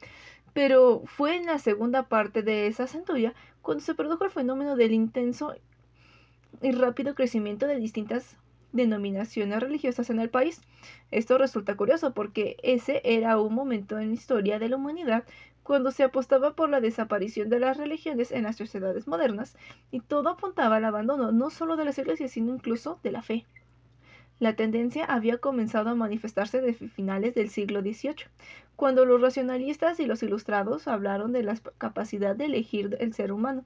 Pero fue en la segunda parte de esa centuria cuando se produjo el fenómeno del intenso y rápido crecimiento de distintas denominaciones religiosas en el país. Esto resulta curioso porque ese era un momento en la historia de la humanidad cuando se apostaba por la desaparición de las religiones en las sociedades modernas y todo apuntaba al abandono no solo de las iglesias sino incluso de la fe. La tendencia había comenzado a manifestarse desde finales del siglo XVIII, cuando los racionalistas y los ilustrados hablaron de la capacidad de elegir el ser humano,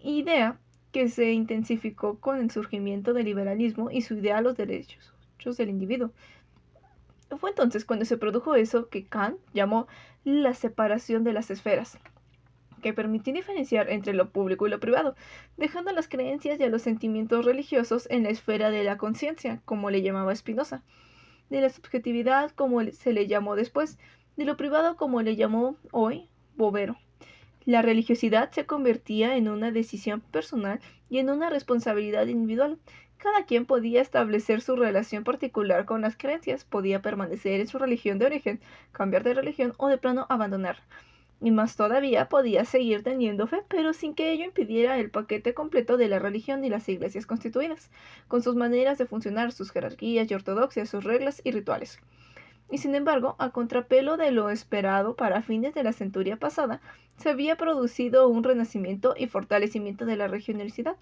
idea que se intensificó con el surgimiento del liberalismo y su idea a los derechos del individuo. Fue entonces cuando se produjo eso que Kant llamó la separación de las esferas, que permitía diferenciar entre lo público y lo privado, dejando las creencias y a los sentimientos religiosos en la esfera de la conciencia, como le llamaba Spinoza, de la subjetividad, como se le llamó después, de lo privado, como le llamó hoy Bovero. La religiosidad se convertía en una decisión personal y en una responsabilidad individual. Cada quien podía establecer su relación particular con las creencias, podía permanecer en su religión de origen, cambiar de religión o de plano abandonar. Y más todavía podía seguir teniendo fe, pero sin que ello impidiera el paquete completo de la religión y las iglesias constituidas, con sus maneras de funcionar, sus jerarquías y ortodoxias, sus reglas y rituales. Y sin embargo, a contrapelo de lo esperado para fines de la centuria pasada, se había producido un renacimiento y fortalecimiento de la regionalidad,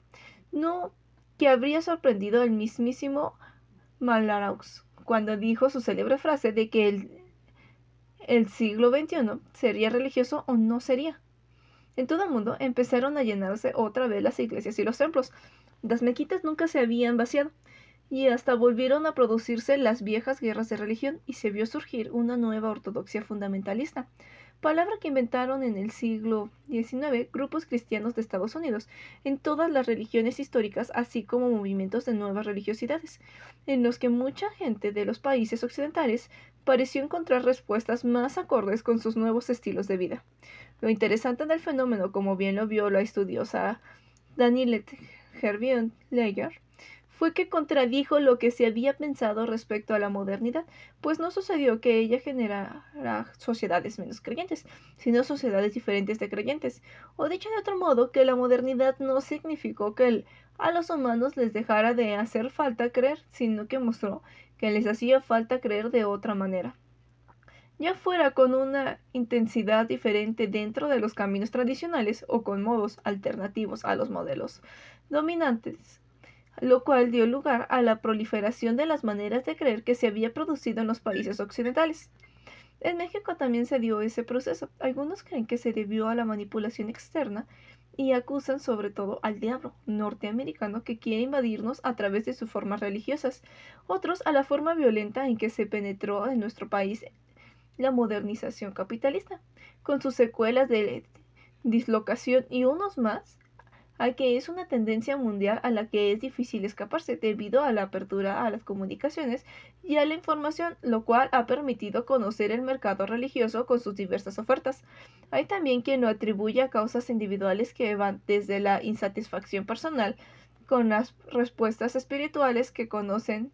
no que habría sorprendido al mismísimo Mallaraux cuando dijo su célebre frase de que el siglo XXI sería religioso o no sería. En todo el mundo empezaron a llenarse otra vez las iglesias y los templos. Las mezquitas nunca se habían vaciado, y hasta volvieron a producirse las viejas guerras de religión y se vio surgir una nueva ortodoxia fundamentalista, palabra que inventaron en el siglo XIX grupos cristianos de Estados Unidos, en todas las religiones históricas, así como movimientos de nuevas religiosidades, en los que mucha gente de los países occidentales pareció encontrar respuestas más acordes con sus nuevos estilos de vida. Lo interesante del fenómeno, como bien lo vio la estudiosa Danielle Gerbion-Leyer, fue que contradijo lo que se había pensado respecto a la modernidad, pues no sucedió que ella generara sociedades menos creyentes, sino sociedades diferentes de creyentes, o dicho de otro modo, que la modernidad no significó que a los humanos les dejara de hacer falta creer, sino que mostró que les hacía falta creer de otra manera, ya fuera con una intensidad diferente dentro de los caminos tradicionales o con modos alternativos a los modelos dominantes. lo cual dio lugar a la proliferación de las maneras de creer que se había producido en los países occidentales. En México también se dio ese proceso. Algunos creen que se debió a la manipulación externa y acusan sobre todo al diablo norteamericano que quiere invadirnos a través de sus formas religiosas. Otros a la forma violenta en que se penetró en nuestro país la modernización capitalista, con sus secuelas de dislocación y unos más a que es una tendencia mundial a la que es difícil escaparse debido a la apertura a las comunicaciones y a la información, lo cual ha permitido conocer el mercado religioso con sus diversas ofertas. Hay también quien lo atribuye a causas individuales que van desde la insatisfacción personal con las respuestas espirituales que conocen.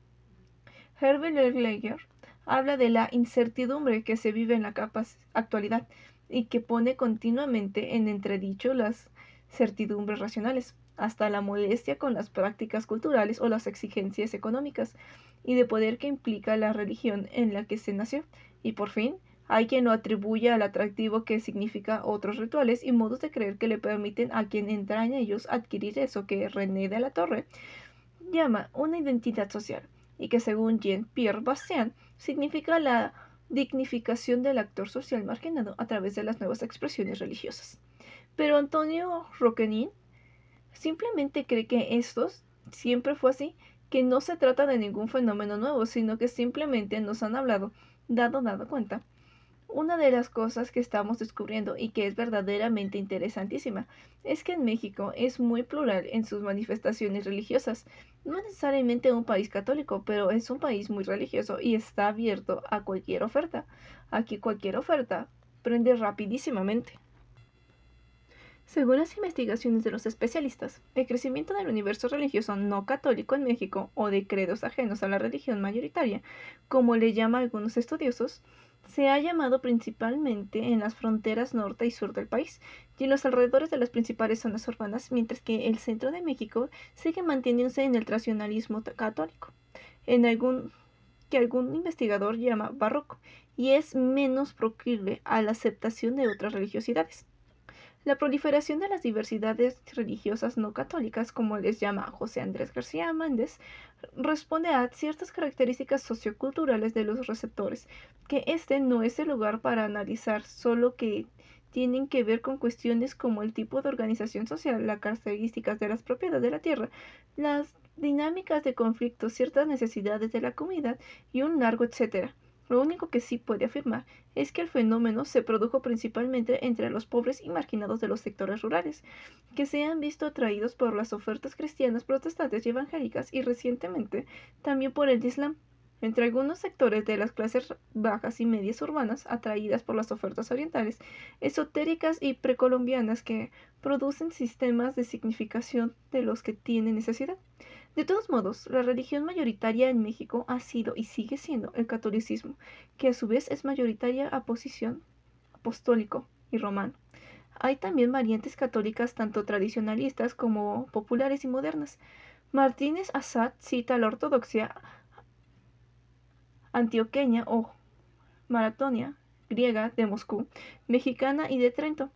Herbert Lerger habla de la incertidumbre que se vive en la actualidad y que pone continuamente en entredicho las certidumbres racionales, hasta la molestia con las prácticas culturales o las exigencias económicas y de poder que implica la religión en la que se nació. Y por fin, hay quien lo atribuye al atractivo que significa otros rituales y modos de creer que le permiten a quien entra en ellos adquirir eso que René de la Torre llama una identidad social y que según Jean-Pierre Bastien significa la dignificación del actor social marginado a través de las nuevas expresiones religiosas. Pero Antonio Roquenin simplemente cree que esto siempre fue así, que no se trata de ningún fenómeno nuevo, sino que simplemente nos han hablado, dado cuenta. Una de las cosas que estamos descubriendo y que es verdaderamente interesantísima es que en México es muy plural en sus manifestaciones religiosas. No es necesariamente un país católico, pero es un país muy religioso y está abierto a cualquier oferta. Aquí cualquier oferta prende rapidísimamente. Según las investigaciones de los especialistas, el crecimiento del universo religioso no católico en México, o de credos ajenos a la religión mayoritaria, como le llaman algunos estudiosos, se ha llamado principalmente en las fronteras norte y sur del país y en los alrededores de las principales zonas urbanas, mientras que el centro de México sigue manteniéndose en el tradicionalismo católico, en algún investigador llama barroco, y es menos proclive a la aceptación de otras religiosidades. La proliferación de las diversidades religiosas no católicas, como les llama José Andrés García Méndez, responde a ciertas características socioculturales de los receptores, que este no es el lugar para analizar, solo que tienen que ver con cuestiones como el tipo de organización social, las características de las propiedades de la tierra, las dinámicas de conflicto, ciertas necesidades de la comunidad y un largo etcétera. Lo único que sí puede afirmar es que el fenómeno se produjo principalmente entre los pobres y marginados de los sectores rurales, que se han visto atraídos por las ofertas cristianas, protestantes y evangélicas y recientemente también por el Islam, entre algunos sectores de las clases bajas y medias urbanas atraídas por las ofertas orientales, esotéricas y precolombianas que producen sistemas de significación de los que tienen necesidad. De todos modos, la religión mayoritaria en México ha sido y sigue siendo el catolicismo, que a su vez es mayoritaria a posición apostólico y romano. Hay también variantes católicas tanto tradicionalistas como populares y modernas. Martínez Assad cita la ortodoxia antioqueña o maratonia griega de Moscú, mexicana y de Trento,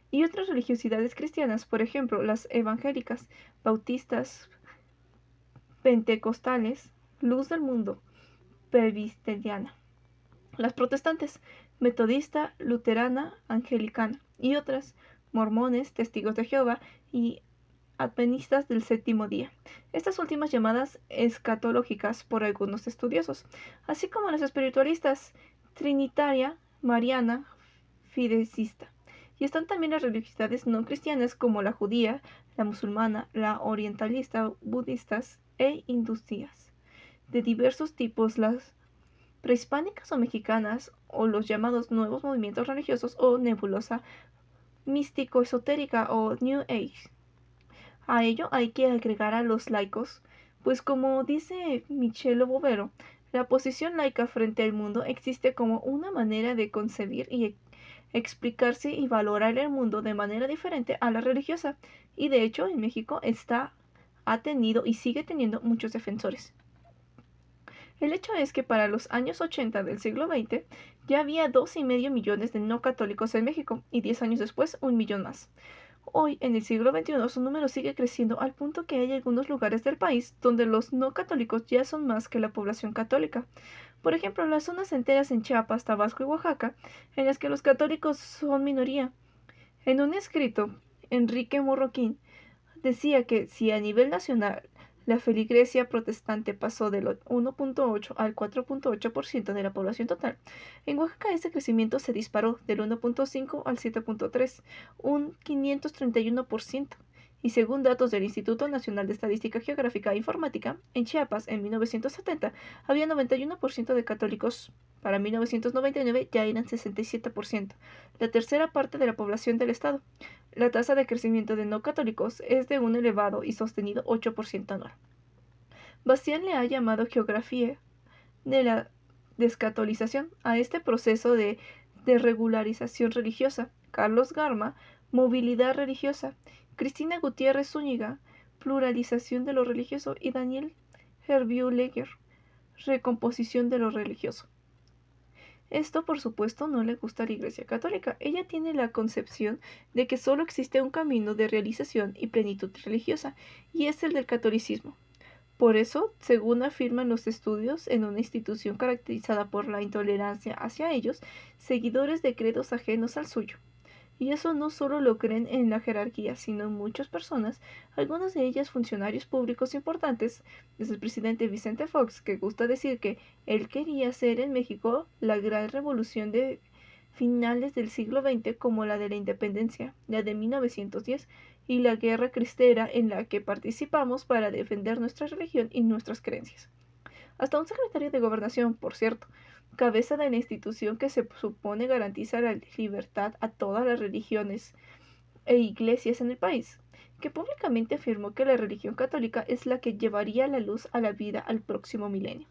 y otras religiosidades cristianas, por ejemplo, las evangélicas, bautistas, pentecostales, luz del mundo, presbiteriana, las protestantes, metodista, luterana, anglicana, y otras, mormones, testigos de Jehová y adventistas del séptimo día, estas últimas llamadas escatológicas por algunos estudiosos, así como las espiritualistas trinitaria, mariana, fideísta. Y están también las religiosidades no cristianas como la judía, la musulmana, la orientalista, budistas e hindúes, de diversos tipos, las prehispánicas o mexicanas, o los llamados nuevos movimientos religiosos o nebulosa místico-esotérica o New Age. A ello hay que agregar a los laicos, pues como dice Michelo Bovero, la posición laica frente al mundo existe como una manera de concebir y explicarse y valorar el mundo de manera diferente a la religiosa, y de hecho en México ha tenido y sigue teniendo muchos defensores. El hecho es que para los años 80 del siglo XX ya había 2,5 millones de no católicos en México y 10 años después 1 millón más. Hoy, en el siglo XXI, su número sigue creciendo al punto que hay algunos lugares del país donde los no católicos ya son más que la población católica. Por ejemplo, las zonas enteras en Chiapas, Tabasco y Oaxaca, en las que los católicos son minoría. En un escrito, Enrique Morroquín decía que si a nivel nacional la feligresía protestante pasó del 1.8 al 4.8% de la población total, en Oaxaca ese crecimiento se disparó del 1.5 al 7.3, un 531%. Y según datos del Instituto Nacional de Estadística Geográfica e Informática, en Chiapas en 1970 había 91% de católicos. Para 1999 ya eran 67%, la tercera parte de la población del estado. La tasa de crecimiento de no católicos es de un elevado y sostenido 8% anual. Bastián le ha llamado geografía de la descatolización a este proceso de desregularización religiosa. Carlos Garma, movilidad religiosa. Cristina Gutiérrez Zúñiga, pluralización de lo religioso. Y Daniel Hervieu-Leger, recomposición de lo religioso. Esto, por supuesto, no le gusta a la Iglesia Católica. Ella tiene la concepción de que solo existe un camino de realización y plenitud religiosa, y es el del catolicismo. Por eso, según afirman los estudios, en una institución caracterizada por la intolerancia hacia ellos, seguidores de credos ajenos al suyo. Y eso no solo lo creen en la jerarquía, sino en muchas personas, algunas de ellas funcionarios públicos importantes, desde el presidente Vicente Fox, que gusta decir que él quería hacer en México la gran revolución de finales del siglo XX como la de la independencia, la de 1910, y la guerra cristera en la que participamos para defender nuestra religión y nuestras creencias. Hasta un secretario de Gobernación, por cierto, cabeza de la institución que se supone garantiza la libertad a todas las religiones e iglesias en el país, que públicamente afirmó que la religión católica es la que llevaría la luz a la vida al próximo milenio.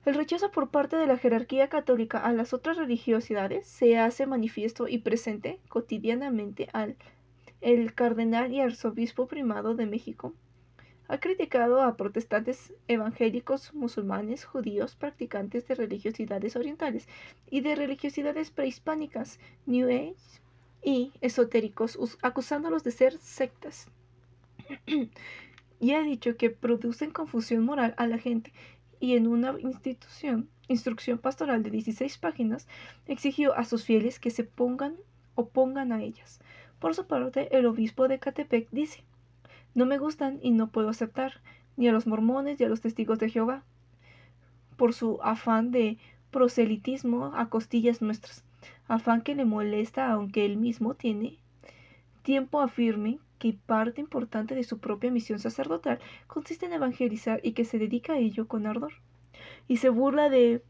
El rechazo por parte de la jerarquía católica a las otras religiosidades se hace manifiesto y presente cotidianamente al el cardenal y arzobispo primado de México. Ha criticado a protestantes evangélicos, musulmanes, judíos, practicantes de religiosidades orientales y de religiosidades prehispánicas, New Age y esotéricos, acusándolos de ser sectas. Y ha dicho que producen confusión moral a la gente y en una instrucción pastoral de 16 páginas, exigió a sus fieles que se opongan a ellas. Por su parte, el obispo de Catepec dice: no me gustan y no puedo aceptar ni a los mormones ni a los testigos de Jehová, por su afán de proselitismo a costillas nuestras, afán que le molesta aunque él mismo tiene tiempo afirme que parte importante de su propia misión sacerdotal consiste en evangelizar y que se dedica a ello con ardor. Y se burla de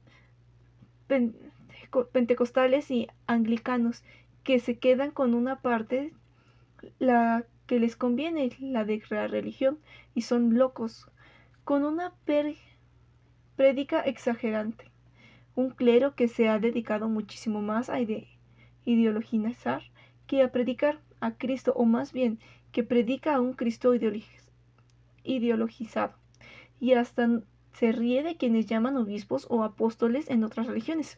pentecostales y anglicanos que se quedan con una parte, la que les conviene, la de la religión, y son locos, con una prédica exagerante. Un clero que se ha dedicado muchísimo más a ideologizar que a predicar a Cristo, o más bien, que predica a un Cristo ideologizado. Y hasta se ríe de quienes llaman obispos o apóstoles en otras religiones.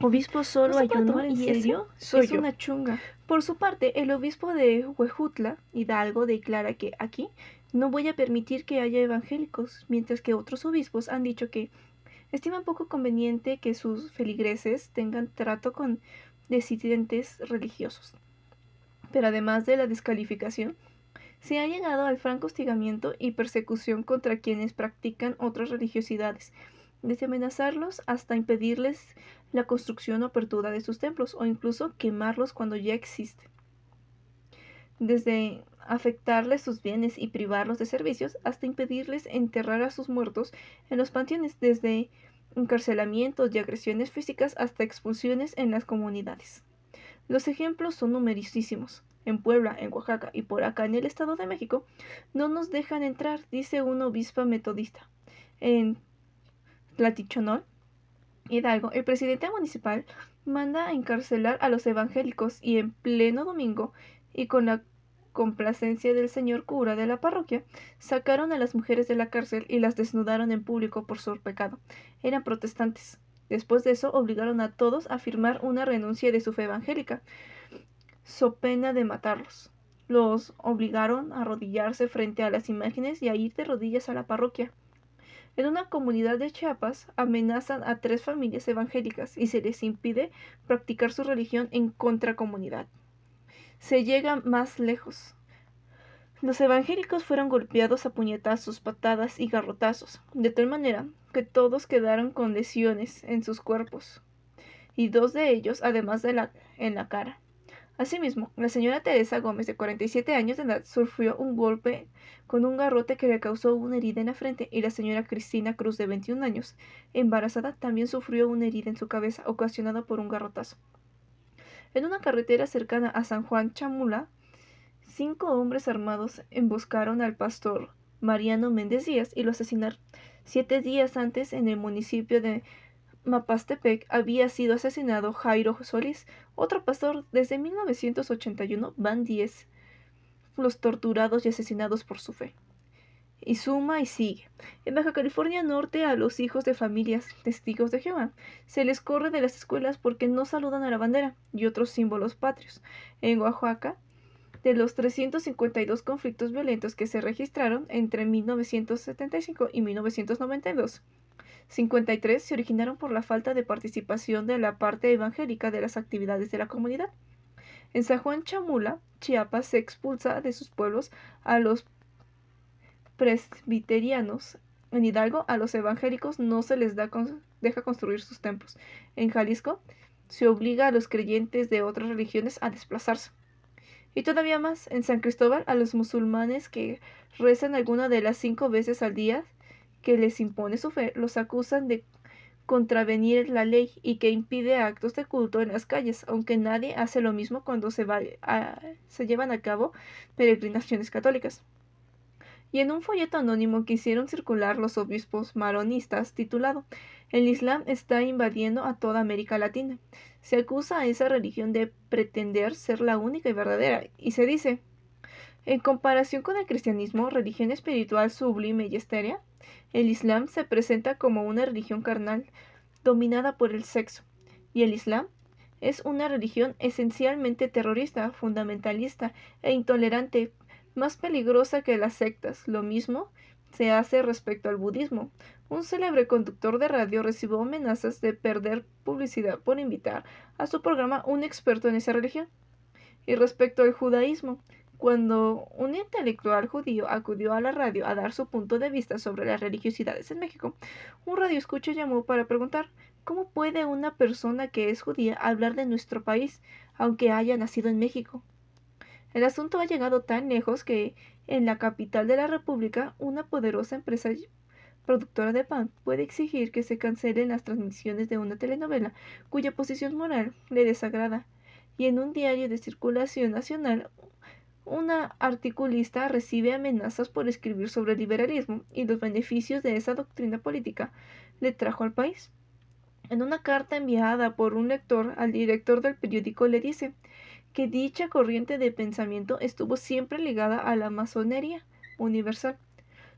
Obispo solo hay uno, en serio, es una chunga. Por su parte, el obispo de Huejutla, Hidalgo, declara que aquí no voy a permitir que haya evangélicos, mientras que otros obispos han dicho que estiman poco conveniente que sus feligreses tengan trato con disidentes religiosos. Pero además de la descalificación, se ha llegado al franco hostigamiento y persecución contra quienes practican otras religiosidades, desde amenazarlos hasta impedirles la construcción o apertura de sus templos, o incluso quemarlos cuando ya existen. Desde afectarles sus bienes y privarlos de servicios, hasta impedirles enterrar a sus muertos en los panteones, desde encarcelamientos y agresiones físicas hasta expulsiones en las comunidades. Los ejemplos son numerosísimos. En Puebla, en Oaxaca y por acá en el Estado de México, no nos dejan entrar, dice una obispa metodista. En Tlatichonol, Hidalgo, el presidente municipal manda a encarcelar a los evangélicos y en pleno domingo, y con la complacencia del señor cura de la parroquia, sacaron a las mujeres de la cárcel y las desnudaron en público por su pecado. Eran protestantes. Después de eso, obligaron a todos a firmar una renuncia de su fe evangélica, so pena de matarlos. los obligaron a arrodillarse frente a las imágenes y a ir de rodillas a la parroquia. En una comunidad de Chiapas amenazan a 3 familias evangélicas y se les impide practicar su religión en contracomunidad. Se llega más lejos. Los evangélicos fueron golpeados a puñetazos, patadas y garrotazos, de tal manera que todos quedaron con lesiones en sus cuerpos, y 2 de ellos, además en la cara. Asimismo, la señora Teresa Gómez, de 47 años de edad, sufrió un golpe con un garrote que le causó una herida en la frente, y la señora Cristina Cruz, de 21 años, embarazada, también sufrió una herida en su cabeza ocasionada por un garrotazo. En una carretera cercana a San Juan Chamula, 5 hombres armados emboscaron al pastor Mariano Méndez Díaz y lo asesinaron. 7 días antes, en el municipio de Mapastepec, había sido asesinado Jairo Solís, otro pastor. Desde 1981 van 10 los torturados y asesinados por su fe. Y suma y sigue. En Baja California Norte, a los hijos de familias testigos de Jehová se les corre de las escuelas porque no saludan a la bandera y otros símbolos patrios. En Oaxaca, de los 352 conflictos violentos que se registraron entre 1975 y 1992, 53 se originaron por la falta de participación de la parte evangélica de las actividades de la comunidad. En San Juan Chamula, Chiapas, se expulsa de sus pueblos a los presbiterianos. En Hidalgo, a los evangélicos no se les deja construir sus templos. En Jalisco, se obliga a los creyentes de otras religiones a desplazarse. Y todavía más, en San Cristóbal, a los musulmanes que rezan alguna de las 5 veces al día que les impone su fe, los acusan de contravenir la ley y que impide actos de culto en las calles, aunque nadie hace lo mismo cuando se llevan a cabo peregrinaciones católicas. Y en un folleto anónimo que hicieron circular los obispos maronistas, titulado "El Islam está invadiendo a toda América Latina", se acusa a esa religión de pretender ser la única y verdadera, y se dice: en comparación con el cristianismo, religión espiritual sublime y estérea, el Islam se presenta como una religión carnal, dominada por el sexo, y el Islam es una religión esencialmente terrorista, fundamentalista e intolerante, más peligrosa que las sectas. Lo mismo se hace respecto al budismo. Un célebre conductor de radio recibió amenazas de perder publicidad por invitar a su programa un experto en esa religión. Y respecto al judaísmo, cuando un intelectual judío acudió a la radio a dar su punto de vista sobre las religiosidades en México, un radioescucha llamó para preguntar: ¿cómo puede una persona que es judía hablar de nuestro país, aunque haya nacido en México? El asunto ha llegado tan lejos que en la capital de la República, una poderosa empresa productora de pan puede exigir que se cancelen las transmisiones de una telenovela cuya posición moral le desagrada. Y en un diario de circulación nacional, una articulista recibe amenazas por escribir sobre el liberalismo y los beneficios de esa doctrina política le trajo al país. En una carta enviada por un lector al director del periódico le dice que dicha corriente de pensamiento estuvo siempre ligada a la masonería universal,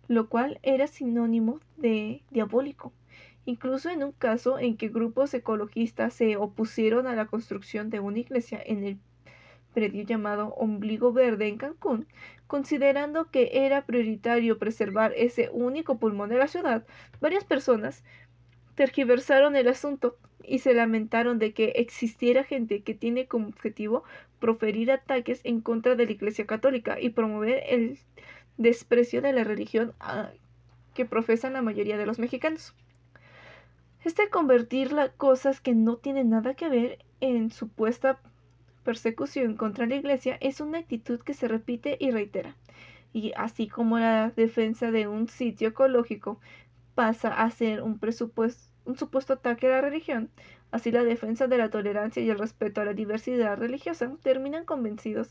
lo cual era sinónimo de diabólico, incluso en un caso en que grupos ecologistas se opusieron a la construcción de una iglesia en el predio llamado Ombligo Verde en Cancún, considerando que era prioritario preservar ese único pulmón de la ciudad. Varias personas tergiversaron el asunto y se lamentaron de que existiera gente que tiene como objetivo proferir ataques en contra de la Iglesia Católica y promover el desprecio de la religión que profesan la mayoría de los mexicanos. Convertir las cosas que no tienen nada que ver en supuesta persecución contra la Iglesia es una actitud que se repite y reitera. Y así como la defensa de un sitio ecológico pasa a ser un supuesto ataque a la religión, así la defensa de la tolerancia y el respeto a la diversidad religiosa terminan convertidos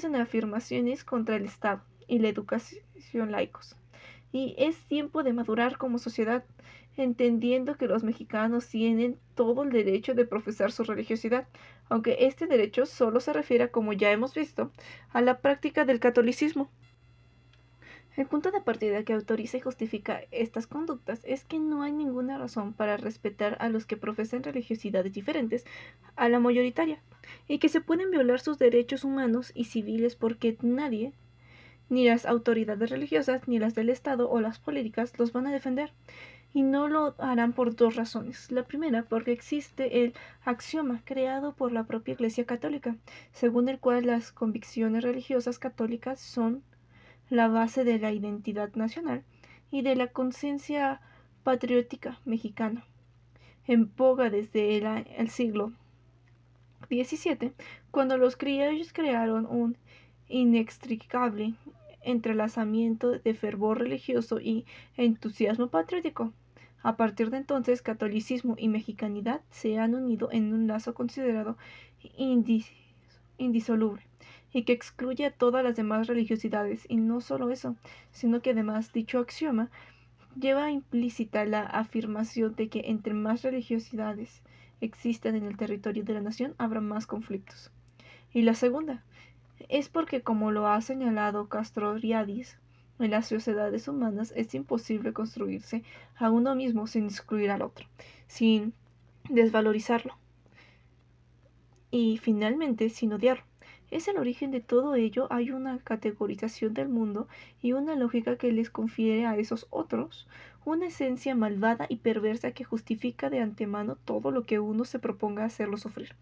en afirmaciones contra el Estado y la educación laicos. Y es tiempo de madurar como sociedad, entendiendo que los mexicanos tienen todo el derecho de profesar su religiosidad, aunque este derecho solo se refiere, como ya hemos visto, a la práctica del catolicismo. El punto de partida que autoriza y justifica estas conductas es que no hay ninguna razón para respetar a los que profesan religiosidades diferentes a la mayoritaria, y que se pueden violar sus derechos humanos y civiles porque nadie, ni las autoridades religiosas, ni las del Estado o las políticas, los van a defender. Y no lo harán por dos razones. La primera, porque existe el axioma creado por la propia Iglesia Católica, según el cual las convicciones religiosas católicas son la base de la identidad nacional y de la conciencia patriótica mexicana, en boga desde el siglo XVII, cuando los criollos crearon un inextricable entrelazamiento de fervor religioso y entusiasmo patriótico. A partir de entonces, catolicismo y mexicanidad se han unido en un lazo considerado indisoluble y que excluye a todas las demás religiosidades. Y no solo eso, sino que además dicho axioma lleva implícita la afirmación de que entre más religiosidades existan en el territorio de la nación, habrá más conflictos. Y la segunda es porque, como lo ha señalado Castoriadis, en las sociedades humanas es imposible construirse a uno mismo sin excluir al otro, sin desvalorizarlo y finalmente sin odiarlo. Es el origen de todo ello. Hay una categorización del mundo y una lógica que les confiere a esos otros una esencia malvada y perversa que justifica de antemano todo lo que uno se proponga hacerlo sufrir.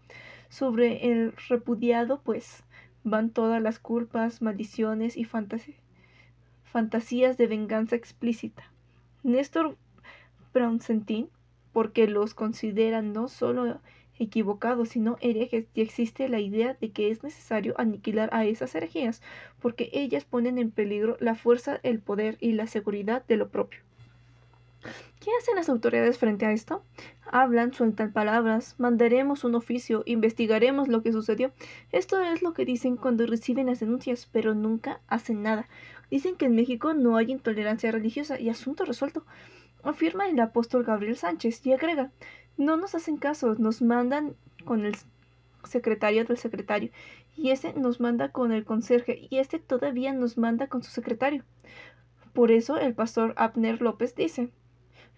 Sobre el repudiado, pues, van todas las culpas, maldiciones y fantasías de venganza explícita. Néstor Brownstein, porque los consideran no solo equivocados, sino herejes, y existe la idea de que es necesario aniquilar a esas herejías, porque ellas ponen en peligro la fuerza, el poder y la seguridad de lo propio. ¿Qué hacen las autoridades frente a esto? Hablan, sueltan palabras, mandaremos un oficio, investigaremos lo que sucedió. Esto es lo que dicen cuando reciben las denuncias, pero nunca hacen nada. Dicen que en México no hay intolerancia religiosa y asunto resuelto. Afirma el apóstol Gabriel Sánchez y agrega: no nos hacen caso, nos mandan con el secretario del secretario, y ese nos manda con el conserje, y este todavía nos manda con su secretario. Por eso el pastor Abner López dice: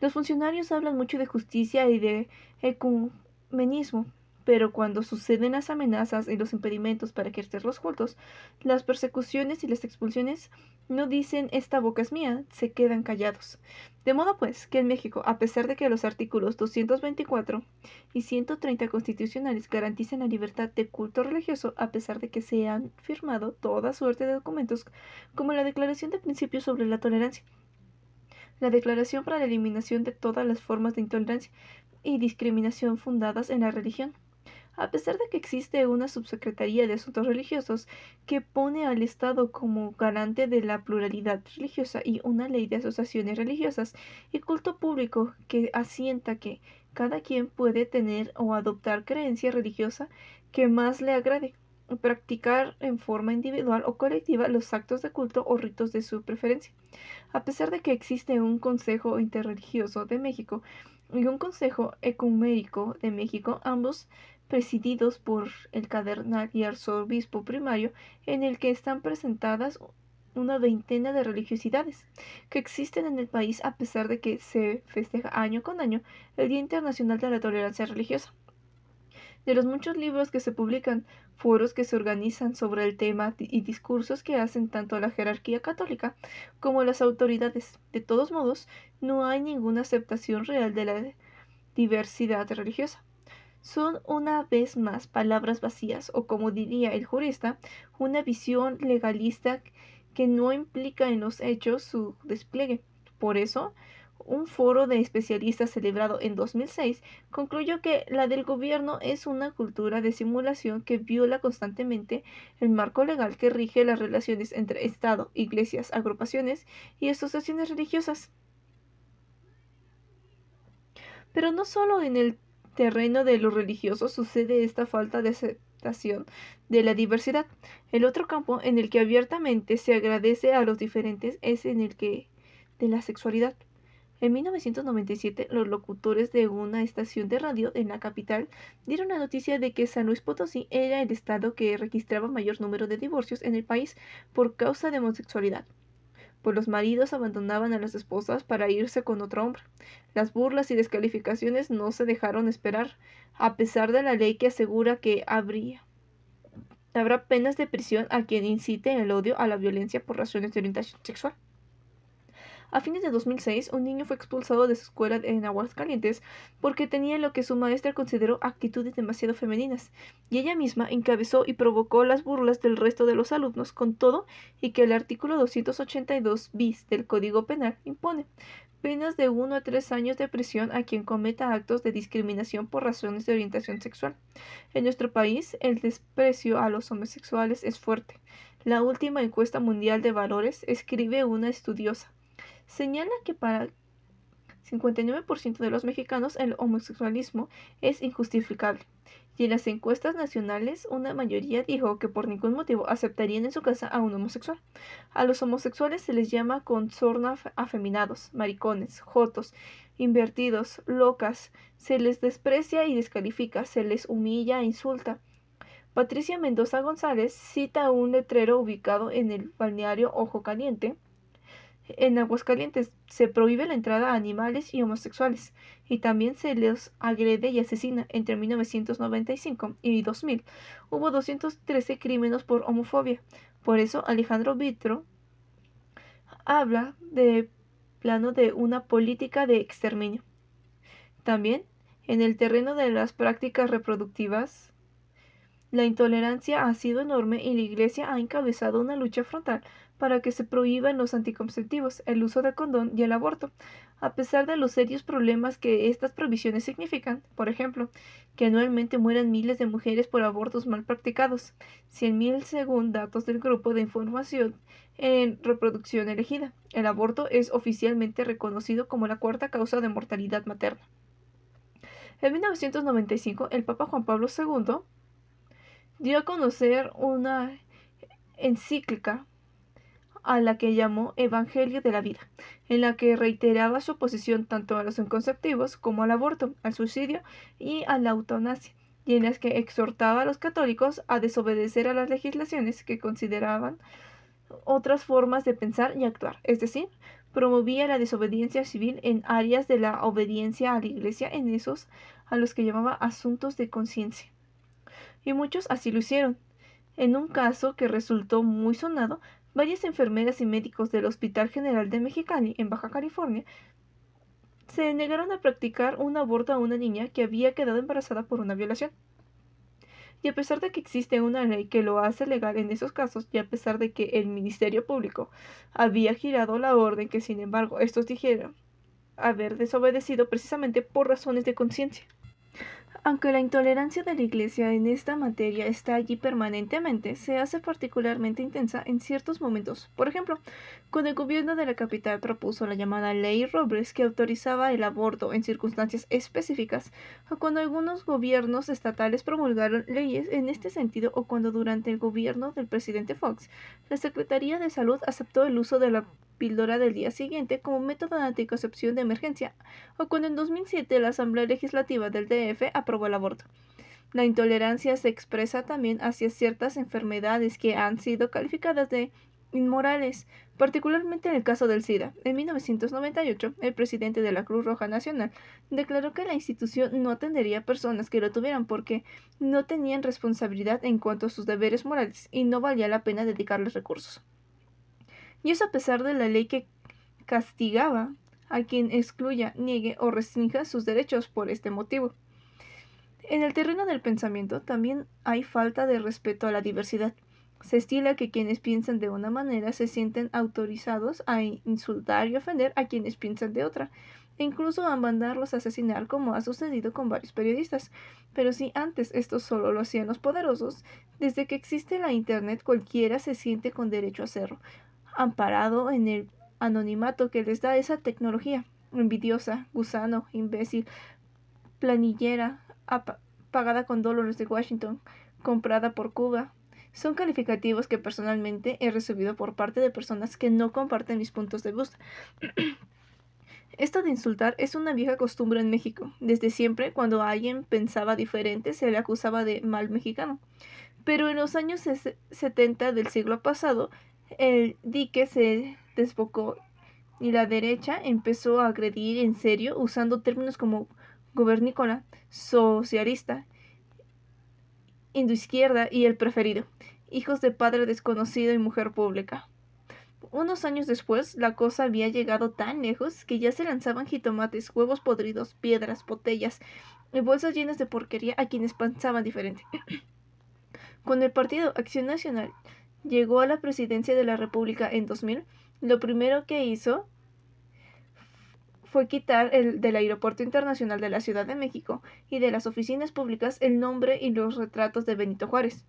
los funcionarios hablan mucho de justicia y de ecumenismo, pero cuando suceden las amenazas y los impedimentos para ejercer los cultos, las persecuciones y las expulsiones, no dicen esta boca es mía, se quedan callados. De modo pues que en México, a pesar de que los artículos 224 y 130 constitucionales garanticen la libertad de culto religioso, a pesar de que se han firmado toda suerte de documentos como la Declaración de Principios sobre la Tolerancia, la Declaración para la Eliminación de todas las formas de intolerancia y discriminación fundadas en la religión. A pesar de que existe una subsecretaría de asuntos religiosos que pone al Estado como garante de la pluralidad religiosa y una ley de asociaciones religiosas y culto público que asienta que cada quien puede tener o adoptar creencia religiosa que más le agrade, practicar en forma individual o colectiva los actos de culto o ritos de su preferencia. A pesar de que existe un Consejo Interreligioso de México y un Consejo Ecuménico de México, ambos presididos por el cardenal y arzobispo primario, en el que están presentadas una veintena de religiosidades que existen en el país, a pesar de que se festeja año con año el Día Internacional de la Tolerancia Religiosa. De los muchos libros que se publican, foros que se organizan sobre el tema y discursos que hacen tanto la jerarquía católica como las autoridades. De todos modos, no hay ninguna aceptación real de la diversidad religiosa. Son una vez más palabras vacías, o como diría el jurista, una visión legalista que no implica en los hechos su despliegue. Por eso, un foro de especialistas celebrado en 2006 concluyó que la del gobierno es una cultura de simulación que viola constantemente el marco legal que rige las relaciones entre Estado, iglesias, agrupaciones y asociaciones religiosas. Pero no solo en el terreno de lo religioso sucede esta falta de aceptación de la diversidad. El otro campo en el que abiertamente se agradece a los diferentes es en el que de la sexualidad. En 1997, los locutores de una estación de radio en la capital dieron la noticia de que San Luis Potosí era el estado que registraba mayor número de divorcios en el país por causa de homosexualidad. pues los maridos abandonaban a las esposas para irse con otro hombre. Las burlas y descalificaciones no se dejaron esperar, a pesar de la ley que asegura que habrá penas de prisión a quien incite el odio a la violencia por razones de orientación sexual. A fines de 2006, un niño fue expulsado de su escuela en Aguascalientes porque tenía lo que su maestra consideró actitudes demasiado femeninas, y ella misma encabezó y provocó las burlas del resto de los alumnos, con todo y que el artículo 282 bis del Código Penal impone penas de 1 a 3 años de prisión a quien cometa actos de discriminación por razones de orientación sexual. En nuestro país, el desprecio a los homosexuales es fuerte. La última encuesta mundial de valores, escribe una estudiosa, señala que para 59% de los mexicanos el homosexualismo es injustificable, y en las encuestas nacionales una mayoría dijo que por ningún motivo aceptarían en su casa a un homosexual. A los homosexuales se les llama con sorna afeminados, maricones, jotos, invertidos, locas, se les desprecia y descalifica, se les humilla e insulta. Patricia Mendoza González cita un letrero ubicado en el balneario Ojo Caliente, en Aguascalientes: se prohíbe la entrada a animales y homosexuales, y también se los agrede y asesina. Entre 1995 y 2000 hubo 213 crímenes por homofobia. Por eso Alejandro Vitro habla de plano de una política de exterminio. También, en el terreno de las prácticas reproductivas, la intolerancia ha sido enorme y la Iglesia ha encabezado una lucha frontal para que se prohíban los anticonceptivos, el uso de condón y el aborto, a pesar de los serios problemas que estas prohibiciones significan. Por ejemplo, que anualmente mueran miles de mujeres por abortos mal practicados, 100.000 según datos del Grupo de Información en Reproducción Elegida. El aborto es oficialmente reconocido como la cuarta causa de mortalidad materna. En 1995, el Papa Juan Pablo II dio a conocer una encíclica a la que llamó Evangelio de la Vida, en la que reiteraba su oposición tanto a los anticonceptivos como al aborto, al suicidio y a la eutanasia, y en las que exhortaba a los católicos a desobedecer a las legislaciones que consideraban otras formas de pensar y actuar, es decir, promovía la desobediencia civil en áreas de la obediencia a la Iglesia, en esos a los que llamaba asuntos de conciencia. Y muchos así lo hicieron. En un caso que resultó muy sonado, varias enfermeras y médicos del Hospital General de Mexicali, en Baja California, se negaron a practicar un aborto a una niña que había quedado embarazada por una violación. Y a pesar de que existe una ley que lo hace legal en esos casos, y a pesar de que el Ministerio Público había girado la orden, que sin embargo estos dijeron haber desobedecido precisamente por razones de conciencia. Aunque la intolerancia de la Iglesia en esta materia está allí permanentemente, se hace particularmente intensa en ciertos momentos. Por ejemplo, cuando el gobierno de la capital propuso la llamada Ley Robles, que autorizaba el aborto en circunstancias específicas, o cuando algunos gobiernos estatales promulgaron leyes en este sentido, o cuando durante el gobierno del presidente Fox, la Secretaría de Salud aceptó el uso de la píldora del día siguiente como método de anticoncepción de emergencia, o cuando en 2007 la Asamblea Legislativa del DF aprobó el aborto. La intolerancia se expresa también hacia ciertas enfermedades que han sido calificadas de inmorales, particularmente en el caso del SIDA. En 1998, el presidente de la Cruz Roja Nacional declaró que la institución no atendería a personas que lo tuvieran porque no tenían responsabilidad en cuanto a sus deberes morales y no valía la pena dedicarles recursos. Y eso a pesar de la ley que castigaba a quien excluya, niegue o restrinja sus derechos por este motivo. En el terreno del pensamiento también hay falta de respeto a la diversidad. Se estila que quienes piensan de una manera se sienten autorizados a insultar y ofender a quienes piensan de otra, e incluso a mandarlos a asesinar, como ha sucedido con varios periodistas. Pero si antes esto solo lo hacían los poderosos, desde que existe la Internet cualquiera se siente con derecho a hacerlo, amparado en el anonimato que les da esa tecnología. Envidiosa, gusano, imbécil, planillera, pagada con dólares de Washington, comprada por Cuba, son calificativos que personalmente he recibido por parte de personas que no comparten mis puntos de vista. Esto de insultar es una vieja costumbre en México. Desde siempre, cuando alguien pensaba diferente, se le acusaba de mal mexicano. Pero en los años 70 del siglo pasado, el dique se desbocó y la derecha empezó a agredir en serio usando términos como gobernícola, socialista, indoizquierda y el preferido, hijos de padre desconocido y mujer pública. Unos años después, la cosa había llegado tan lejos que ya se lanzaban jitomates, huevos podridos, piedras, botellas y bolsas llenas de porquería a quienes pensaban diferente. Cuando el partido Acción Nacional llegó a la presidencia de la República en 2000, lo primero que hizo fue quitar del Aeropuerto Internacional de la Ciudad de México y de las oficinas públicas el nombre y los retratos de Benito Juárez,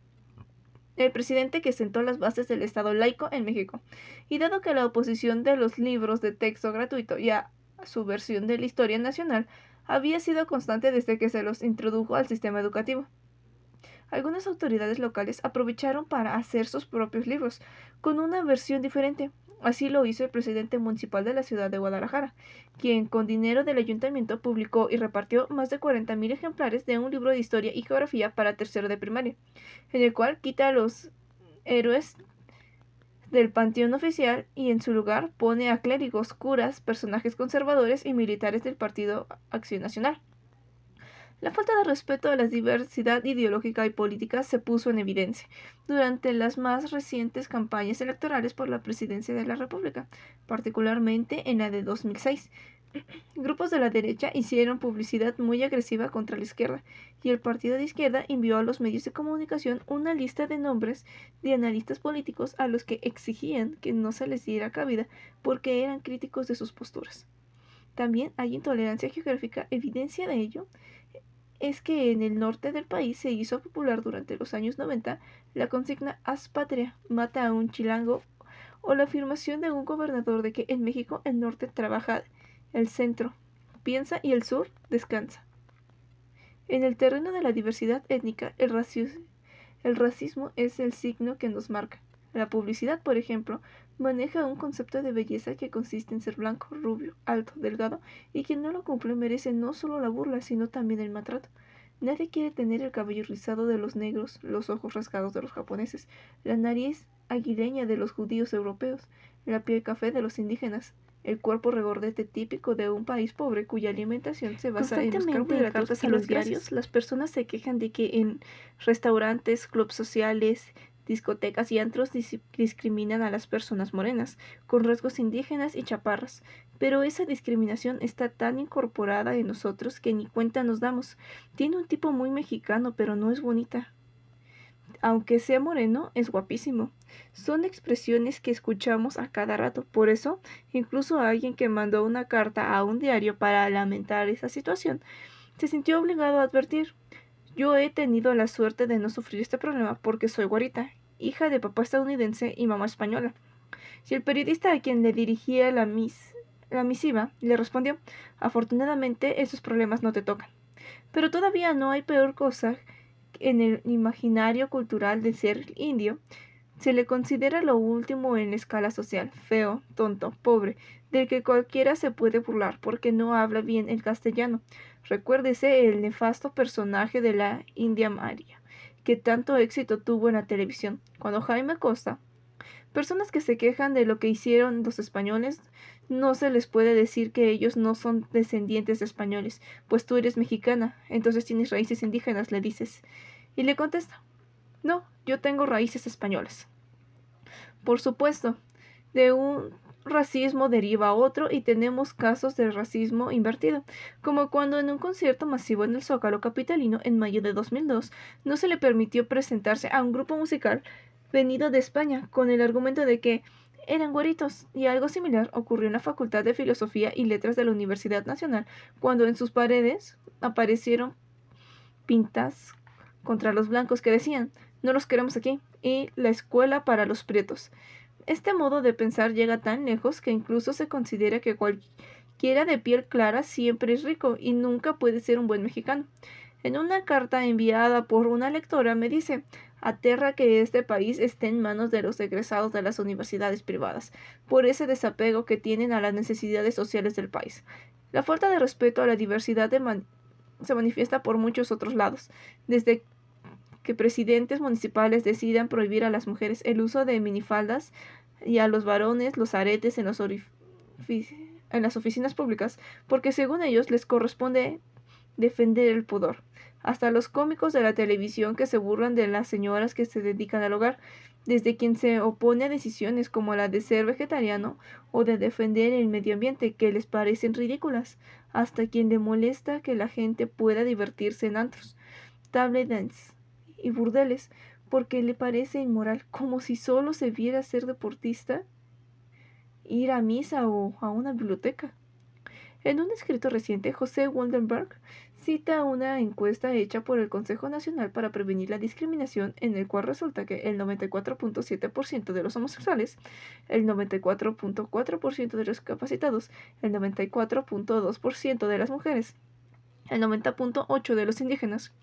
el presidente que sentó las bases del Estado laico en México. Y dado que la oposición de los libros de texto gratuito y a su versión de la historia nacional había sido constante desde que se los introdujo al sistema educativo, algunas autoridades locales aprovecharon para hacer sus propios libros, con una versión diferente. Así lo hizo el presidente municipal de la ciudad de Guadalajara, quien con dinero del ayuntamiento publicó y repartió más de 40,000 ejemplares de un libro de historia y geografía para tercero de primaria, en el cual quita a los héroes del panteón oficial y en su lugar pone a clérigos, curas, personajes conservadores y militares del Partido Acción Nacional. La falta de respeto a la diversidad ideológica y política se puso en evidencia durante las más recientes campañas electorales por la presidencia de la República, particularmente en la de 2006. Grupos de la derecha hicieron publicidad muy agresiva contra la izquierda, y el partido de izquierda envió a los medios de comunicación una lista de nombres de analistas políticos a los que exigían que no se les diera cabida porque eran críticos de sus posturas. También hay intolerancia geográfica. Evidencia de ello es que en el norte del país se hizo popular durante los años 90 la consigna "Haz patria, mata a un chilango", o la afirmación de un gobernador de que en México el norte trabaja, el centro piensa y el sur descansa. En el terreno de la diversidad étnica, el racismo es el signo que nos marca. La publicidad, por ejemplo, maneja un concepto de belleza que consiste en ser blanco, rubio, alto, delgado, y quien no lo cumple merece no solo la burla, sino también el maltrato. Nadie quiere tener el cabello rizado de los negros, los ojos rasgados de los japoneses, la nariz aguileña de los judíos europeos, la piel café de los indígenas, el cuerpo regordete típico de un país pobre cuya alimentación se basa en los carbohidratos y los diarios. Las personas se quejan de que en restaurantes, clubes sociales, discotecas y antros discriminan a las personas morenas, con rasgos indígenas y chaparras, pero esa discriminación está tan incorporada en nosotros que ni cuenta nos damos. Tiene un tipo muy mexicano, pero no es bonita. Aunque sea moreno, es guapísimo. Son expresiones que escuchamos a cada rato. Por eso, incluso alguien que mandó una carta a un diario para lamentar esa situación, se sintió obligado a advertir: "Yo he tenido la suerte de no sufrir este problema porque soy güerita, hija de papá estadounidense y mamá española". Y el periodista a quien le dirigía la misiva le respondió: "Afortunadamente, esos problemas no te tocan". Pero todavía no hay peor cosa. En el imaginario cultural de ser indio, se le considera lo último en la escala social, feo, tonto, pobre, del que cualquiera se puede burlar porque no habla bien el castellano. Recuérdese el nefasto personaje de la India María, que tanto éxito tuvo en la televisión, cuando Jaime Costa. Personas que se quejan de lo que hicieron los españoles, no se les puede decir que ellos no son descendientes de españoles, pues tú eres mexicana, entonces tienes raíces indígenas, le dices. Y le contesta: "No, yo tengo raíces españolas". Por supuesto, de un racismo deriva otro y tenemos casos de racismo invertido, como cuando en un concierto masivo en el Zócalo capitalino en mayo de 2002 no se le permitió presentarse a un grupo musical venido de España con el argumento de que eran güeritos, y algo similar ocurrió en la Facultad de Filosofía y Letras de la Universidad Nacional, cuando en sus paredes aparecieron pintas contra los blancos que decían: "No los queremos aquí", y "La escuela para los prietos". Este modo de pensar llega tan lejos que incluso se considera que cualquiera de piel clara siempre es rico y nunca puede ser un buen mexicano. En una carta enviada por una lectora me dice: "Aterra que este país esté en manos de los egresados de las universidades privadas, por ese desapego que tienen a las necesidades sociales del país". La falta de respeto a la diversidad se manifiesta por muchos otros lados, desde que presidentes municipales decidan prohibir a las mujeres el uso de minifaldas y a los varones los aretes en las oficinas públicas, porque según ellos les corresponde defender el pudor. Hasta los cómicos de la televisión que se burlan de las señoras que se dedican al hogar, desde quien se opone a decisiones como la de ser vegetariano o de defender el medio ambiente que les parecen ridículas, hasta quien le molesta que la gente pueda divertirse en antros, table dance y burdeles, porque le parece inmoral, como si solo se viera ser deportista, ir a misa o a una biblioteca. En un escrito reciente, José Woldenberg cita una encuesta hecha por el Consejo Nacional para Prevenir la Discriminación, en el cual resulta que el 94.7% de los homosexuales, el 94.4% de los discapacitados, el 94.2% de las mujeres, el 90.8% de los indígenas,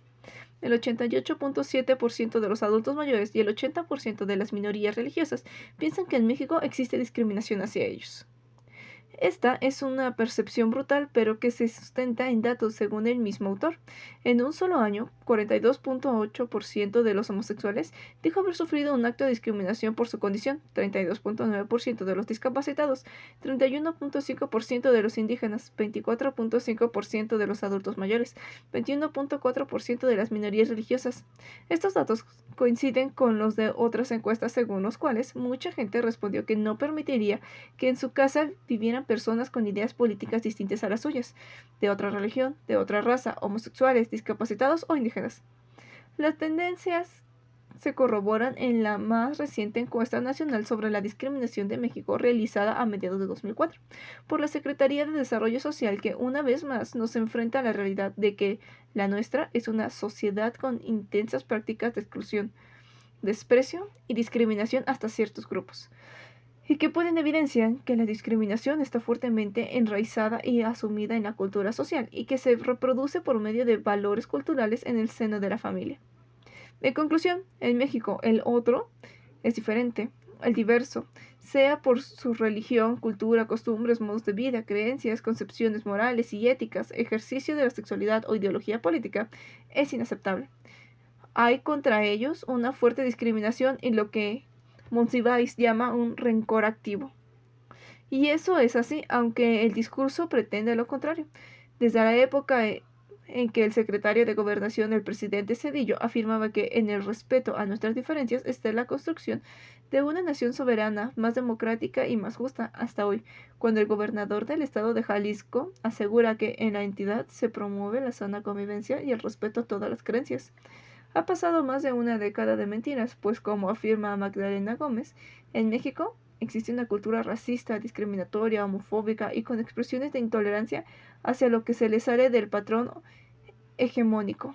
el 88.7% de los adultos mayores y el 80% de las minorías religiosas piensan que en México existe discriminación hacia ellos. Esta es una percepción brutal, pero que se sustenta en datos según el mismo autor. En un solo año, 42.8% de los homosexuales dijo haber sufrido un acto de discriminación por su condición, 32.9% de los discapacitados, 31.5% de los indígenas, 24.5% de los adultos mayores, 21.4% de las minorías religiosas. Estos datos coinciden con los de otras encuestas según los cuales mucha gente respondió que no permitiría que en su casa vivieran personas con ideas políticas distintas a las suyas, de otra religión, de otra raza, homosexuales, discapacitados o indígenas. Las tendencias se corroboran en la más reciente encuesta nacional sobre la discriminación de México realizada a mediados de 2004 por la Secretaría de Desarrollo Social, que una vez más nos enfrenta a la realidad de que la nuestra es una sociedad con intensas prácticas de exclusión, desprecio y discriminación hasta ciertos grupos, y que ponen en evidencia que la discriminación está fuertemente enraizada y asumida en la cultura social y que se reproduce por medio de valores culturales en el seno de la familia. En conclusión, en México el otro es diferente, el diverso, sea por su religión, cultura, costumbres, modos de vida, creencias, concepciones morales y éticas, ejercicio de la sexualidad o ideología política, es inaceptable. Hay contra ellos una fuerte discriminación y lo que Monsiváis llama un rencor activo. Y eso es así, aunque el discurso pretende lo contrario. Desde la época en que el secretario de Gobernación, el presidente Cedillo, afirmaba que en el respeto a nuestras diferencias está la construcción de una nación soberana, más democrática y más justa, hasta hoy, cuando el gobernador del estado de Jalisco asegura que en la entidad se promueve la sana convivencia y el respeto a todas las creencias. Ha pasado más de una década de mentiras, pues como afirma Magdalena Gómez, en México existe una cultura racista, discriminatoria, homofóbica y con expresiones de intolerancia hacia lo que se le sale del patrón hegemónico.